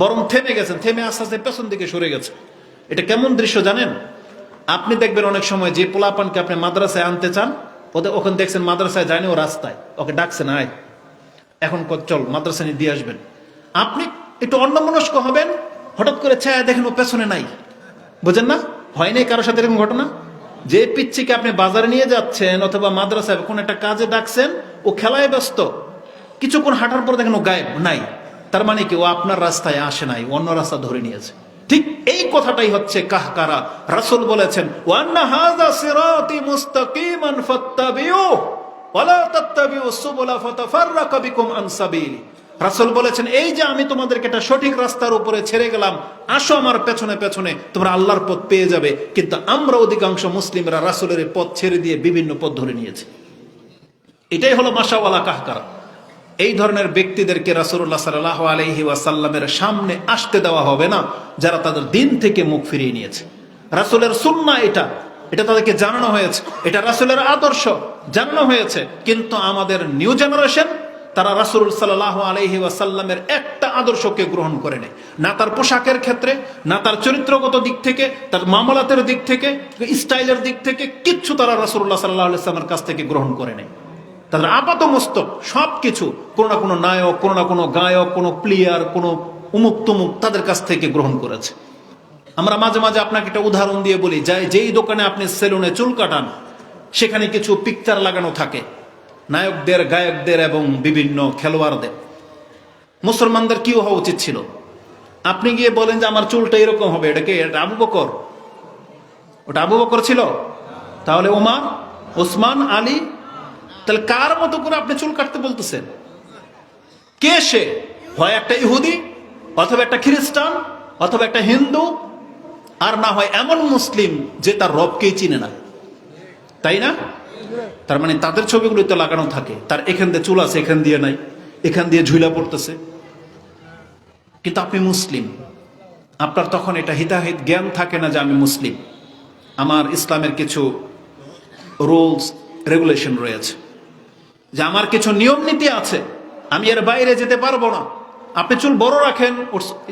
বরং থেমে গেছেন, থেমে আস্তে আস্তে পেছন দিকে সরে গেছে। এটা কেমন দৃশ্য জানেন? আপনি দেখবেন অনেক সময় যে পোলাপানকে আপনি মাদ্রাসায় আনতে চান, ওখানে দেখছেন মাদ্রাসায় যায়নি, ও রাস্তায়, ওকে ডাকছেন আয় এখন চল মাদ্রাসা নিয়ে দিয়ে আসবেন। আপনি একটু অন্যমনস্ক হবেন, হঠাৎ করে ছায়া দেখেন ও পেছনে নাই। বুঝেন না? হয় নাই কারোর সাথে এরকম ঘটনা? যে পিচ্ছিকে আপনি বাজারে নিয়ে যাচ্ছেন অথবা মাদ্রাসায় কোন একটা কাজে ডাকছেন, ও খেলায় ব্যস্ত, কিছুক্ষণ হাঁটার পর দেখেন ও গায়েব নাই। তার মানে কি, ও আপনার রাস্তায় আসে নাই, অন্য রাস্তা ধরে নিয়েছে। ঠিক এই কথাটাই হচ্ছে কাহকারা। রাসূল বলেছেন ওয়ান্না হাযা সিরাতি মুস্তাকিমান ফাত্তাবিউ ওয়ালা তাত্তাবিউ সুবুলা ফাতাফাররাকা বিকুম আন সাবিলি। রাসূল বলেছেন এই যে আমি তোমাদেরকে একটা সঠিক রাস্তার উপরে ছেড়ে গেলাম, আসো আমার পেছনে পেছনে, তোমরা আল্লাহর পথ পেয়ে যাবে। কিন্তু আমরা অধিকাংশ মুসলিমরা রাসূলের পথ ছেড়ে দিয়ে বিভিন্ন পথ ধরে নিয়েছি। এটাই হলো মাশাওয়ালা কাহকারা। এই ধরনের ব্যক্তিদেরকে রাসূলুল্লাহ সাল্লাল্লাহু আলাইহি ওয়াসাল্লামের সামনে আসতে দেওয়া হবে না, যারা তাদের দিন থেকে মুখ ফিরিয়ে নিয়েছে। রাসূলের সুন্নাহ এটা, এটা তাদেরকে জানানো হয়েছে, এটা রাসূলের আদর্শ জানানো হয়েছে। কিন্তু আমাদের নিউ জেনারেশন, তারা রাসূল সাল্লাল্লাহু আলাইহি ওয়াসাল্লামের একটা আদর্শকে গ্রহণ করে নেয়, না তার পোশাকের ক্ষেত্রে, না তার চরিত্রগত দিক থেকে, তার মামলাতের দিক থেকে, স্টাইলের দিক থেকে কিচ্ছু তারা রাসূলুল্লাহ সাল্লাল্লাহু আলাইহি ওয়াসাল্লামের কাছ থেকে গ্রহণ করে নেয়। তাদের আপাত মস্তক সবকিছু কোনো না কোনো নায়ক, কোনো না কোনো গায়ক, কোনো প্লেয়ার, কোনো উমুক তুমুক তাদের কাছ থেকে গ্রহণ করেছে। আমরা মাঝে মাঝে আপনাকে একটা উদাহরণ দিয়ে বলি, যেই দোকানে আপনি সেলুনে চুল কাটান, সেখানে কিছু পিকচার লাগানো থাকে নায়কদের, গায়কদের এবং বিভিন্ন খেলোয়াড়দের। মুসলমানদের কি হওয়া উচিত ছিল? আপনি গিয়ে বলেন যে আমার চুলটা এরকম হবে, এটা আবু বকর, ওটা আবু বকর ছিল, তাহলে ওমর, ওসমান, আলী, তাহলে কার মতো করে আপনি চুল কাটতে বলতেছেন? কে সে? হয় একটা ইহুদি, অথবা একটা খ্রিস্টান, অথবা একটা হিন্দু, আর না হয় এমন মুসলিম যে তার রবকেই চিনে না, তাই না? তার মানে তাদের ছবিগুলো তো লাগানো থাকে, তার এখান দিয়ে চুল আছে, এখান দিয়ে নাই, এখান দিয়ে ঝুলা পড়তেছে। কিন্তু আপনি মুসলিম, আপনার তখন এটা হিতাহিত জ্ঞান থাকে না যে আমি মুসলিম, আমার ইসলামের কিছু রুলস রেগুলেশন রয়েছে, যে আমার কিছু নিয়ম নীতি আছে, আমি এর বাইরে যেতে পারবো না। আপনি চুল বড় রাখেন,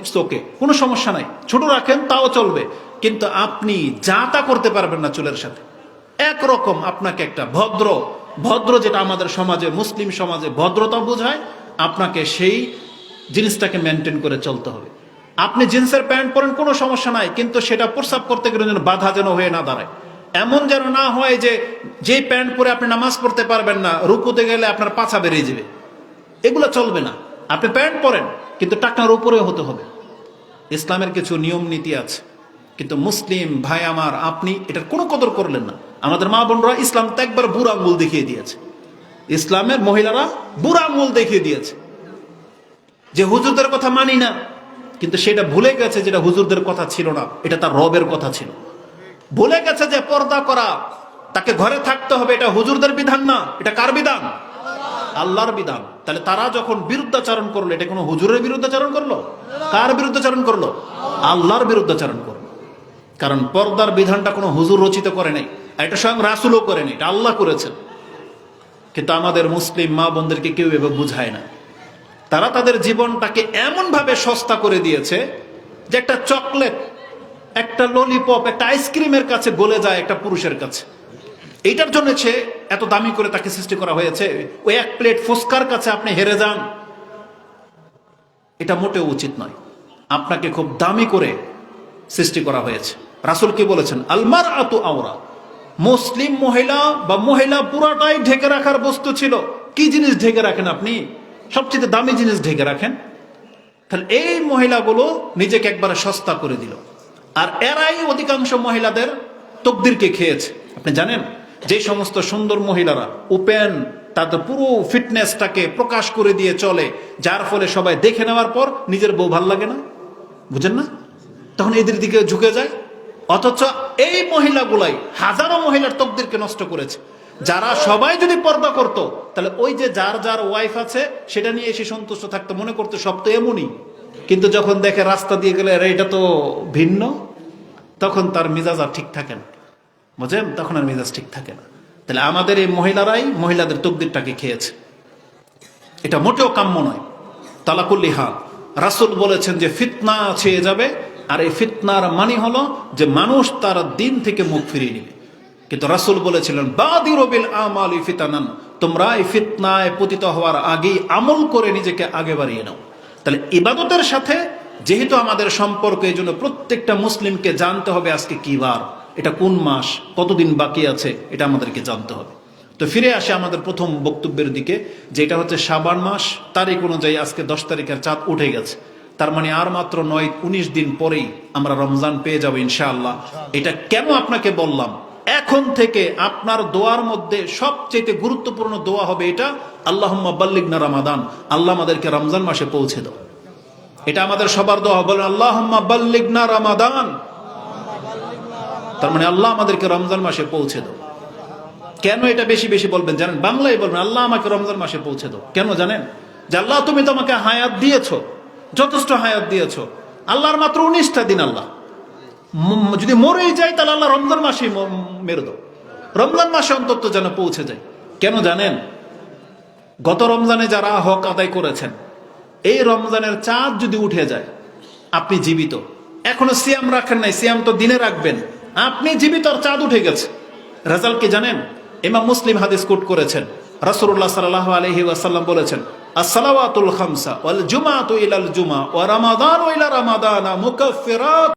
ইটস ওকে, কোনো সমস্যা নাই, ছোট রাখেন তাও চলবে, কিন্তু আপনি যা তা করতে পারবেন না চুলের সাথে। একরকম আপনাকে একটা ভদ্র যেটা আমাদের সমাজে, মুসলিম সমাজে ভদ্রতা বোঝায়, আপনাকে সেই জিনিসটাকে মেনটেন করে চলতে হবে। আপনি জিন্সের প্যান্ট পরেন, কোনো সমস্যা নাই, কিন্তু সেটা প্রস্রাব করতে গেলে যেন বাধা যেন হয়ে না দাঁড়ায়। এমন যেন না হয় যে প্যান্ট পরে আপনি নামাজ পড়তে পারবেন না, রুকুতে গেলে আপনার পাছা বেরিয়ে যাবে, এগুলো চলবে না। আপনি প্যান্ট পরেন, কিন্তু টাকনার উপরেও হতে হবে। ইসলামের কিছু নিয়ম নীতি আছে, কিন্তু মুসলিম ভাই আমার, আপনি এটার কোনো কদর করলেন না। আমাদের মা বোনরা ইসলাম তো একবার বুড়া আঙ্গুল দেখিয়ে দিয়েছে, ইসলামের মহিলারা বুড়া আঙ্গুল দেখিয়ে দিয়েছে যে হুজুরদের কথা মানি না, কিন্তু সেটা ভুলে গেছে যেটা হুজুরদের কথা ছিল না, এটা তার রবের কথা ছিল। ভুলে গেছে যে পর্দা করা, তাকে ঘরে থাকতে হবে, এটা হুজুরদের বিধান না, এটা কার বিধান? আল্লাহর বিধান। তাহলে তারা যখন বিরুদ্ধাচরণ করলো, এটা কোনো হুজুরের বিরুদ্ধাচরণ করলো? কার বিরুদ্ধাচরণ করলো? আল্লাহর বিরুদ্ধাচরণ করলো। কারণ পর্দার বিধানটা কোনো হুজুর রচিত করে নাই, এটা স্বয়ং রাসূলও করে নাই, এটা আল্লাহ করেছেন। কিন্তু আমাদের মুসলিম মা বোনদেরকে কেউ এভাবে বুঝায় না। তারা তাদের জীবনটাকে এমন ভাবে সস্তা করে দিয়েছে যে একটা চকলেট, একটা ললিপপ, একটা আইসক্রিমের কাছে গলে যায় একটা পুরুষের কাছে। এইটার জন্য সে এত দামি করে তাকে সৃষ্টি করা হয়েছে। ওই এক প্লেট ফুসকার কাছে আপনি হেরে যান, এটা মোটেও উচিত নয়। আপনাকে খুব দামি করে সৃষ্টি করা হয়েছে। রাসূল কি বলেছেন? আলমার আতু আওরা, মুসলিম মহিলা বা মহিলা পুরাটাই ঢেকে রাখার বস্তু ছিল, কি জিনিস ঢেকে রাখেন আপনি? সবচেয়ে দামি জিনিস ঢেকে রাখেন। তাহলে এই মহিলাগুলো নিজেকে একবারে সস্তা করে দিল, আর এরাই অধিকাংশ মহিলাদের তকদিরকে খেয়েছে। আপনি জানেন যে সমস্ত সুন্দর মহিলারা ওপেন তাদের পুরো ফিটনেসটাকে প্রকাশ করে দিয়ে চলে, যার ফলে সবাই দেখে নেওয়ার পর নিজের বউ ভাল লাগে না, বুঝেন না, তখন এদের দিকে ঝুঁকে যায়। অথচ এই মহিলাগুলাই হাজারো মহিলার তকদিরকে নষ্ট করেছে। যারা সবাই যদি পর্দা করত, তাহলে ওই যে যার যার ওয়াইফ আছে সেটা নিয়ে এসে সন্তুষ্ট থাকতো, মনে করতো সব তো এমনই। কিন্তু যখন দেখে রাস্তা দিয়ে গেলে এটা তো ভিন্ন, তখন তার মেজাজ আর ঠিক থাকে না, বুঝেন, তখন আর মেজাজ ঠিক থাকে না। তাহলে আমাদের এই মহিলারাই মহিলাদের তকদিরটাকে খেয়েছে, এটা মোটেও কাম্য নয়। তালাকুল্লি হাল রাসূল বলেছেন যে ফিতনা ছেয়ে যাবে, আর এই ফিতনার মানে হলো যে মানুষ তার দিন থেকে মুখ ফিরিয়ে নেবে। কিন্তু রাসূল বলেছিলেন বাদিরু বিল আমালি ফিতানান, তোমরা এই ফিতনায় পতিত হওয়ার আগেই আমল করে নিজেকে আগে বাড়িয়ে নাও। তাহলে ইবাদতের সাথে যেহেতু আমাদের সম্পর্ক, এই জন্য প্রত্যেকটা মুসলিমকে জানতে হবে আজকে কি বার, এটা কোন মাস, কতদিন বাকি আছে, এটা আমাদেরকে জানতে হবে। তো ফিরে আসে আমাদের প্রথম বক্তব্যের দিকে, যেটা হচ্ছে শাবান মাস। তারিখ অনুযায়ী আজকে 10 তারিখের চাঁদ উঠে গেছে, তার মানে আর মাত্র 19 দিন পরেই আমরা রমজান পেয়ে যাবো ইনশাআল্লাহ। এটা কেন আপনাকে বললাম, এখন থেকে আপনার দোয়ার মধ্যে সবচেয়ে গুরুত্বপূর্ণ দোয়া হবে এটা, আল্লাহুম্মা বাল্লিগনা রমাদান, আল্লাহ আমাদেরকে রমজান মাসে পৌঁছে দাও। এটা আমাদের সবার দোয়া, বলেন আল্লাহুম্মা বাল্লিগনা রমাদান, তার মানে আল্লাহ আমাদেরকে রমজান মাসে পৌঁছে দাও। কেন এটা বেশি বেশি বলবেন জানেন? বাংলায় বলবেন আল্লাহ আমাকে রমজান মাসে পৌঁছে দাও। কেন জানেন? যে আল্লাহ তুমি তো আমাকে হায়াত দিয়েছো, যথেষ্ট হায়াত দিয়েছো। আল্লাহর মাত্র 19টা দিন, আল্লাহ যদি মরেই যায় তাহলে আল্লাহ রমজান মাসে মেরে দাও, রমজান মাসে অন্তত যেন পৌঁছে যায়। কেন জানেন? গত রমজানে যারা হক আদায় করেছেন, এই রমজানের চাঁদ যদি উঠে যায়, আপনি জীবিত, এখনো সিয়াম রাখেন নাই, সিয়াম তো দিনে রাখবেন, আপনি জীবিত, আর চাঁদ উঠে গেছে। রেজাল্ট কি জানেন? ইমাম মুসলিম হাদিস কোট করেছেন, রাসূলুল্লাহ সাল্লাল্লাহু আলাইহি ওয়াসাল্লাম বলেছেন আসসালাওয়াতুল খামসা ওয়াল জুমআতু ইলাল জুমআ ওয়া রামাদানু ইলা রামাদানা মুকাফফিরাত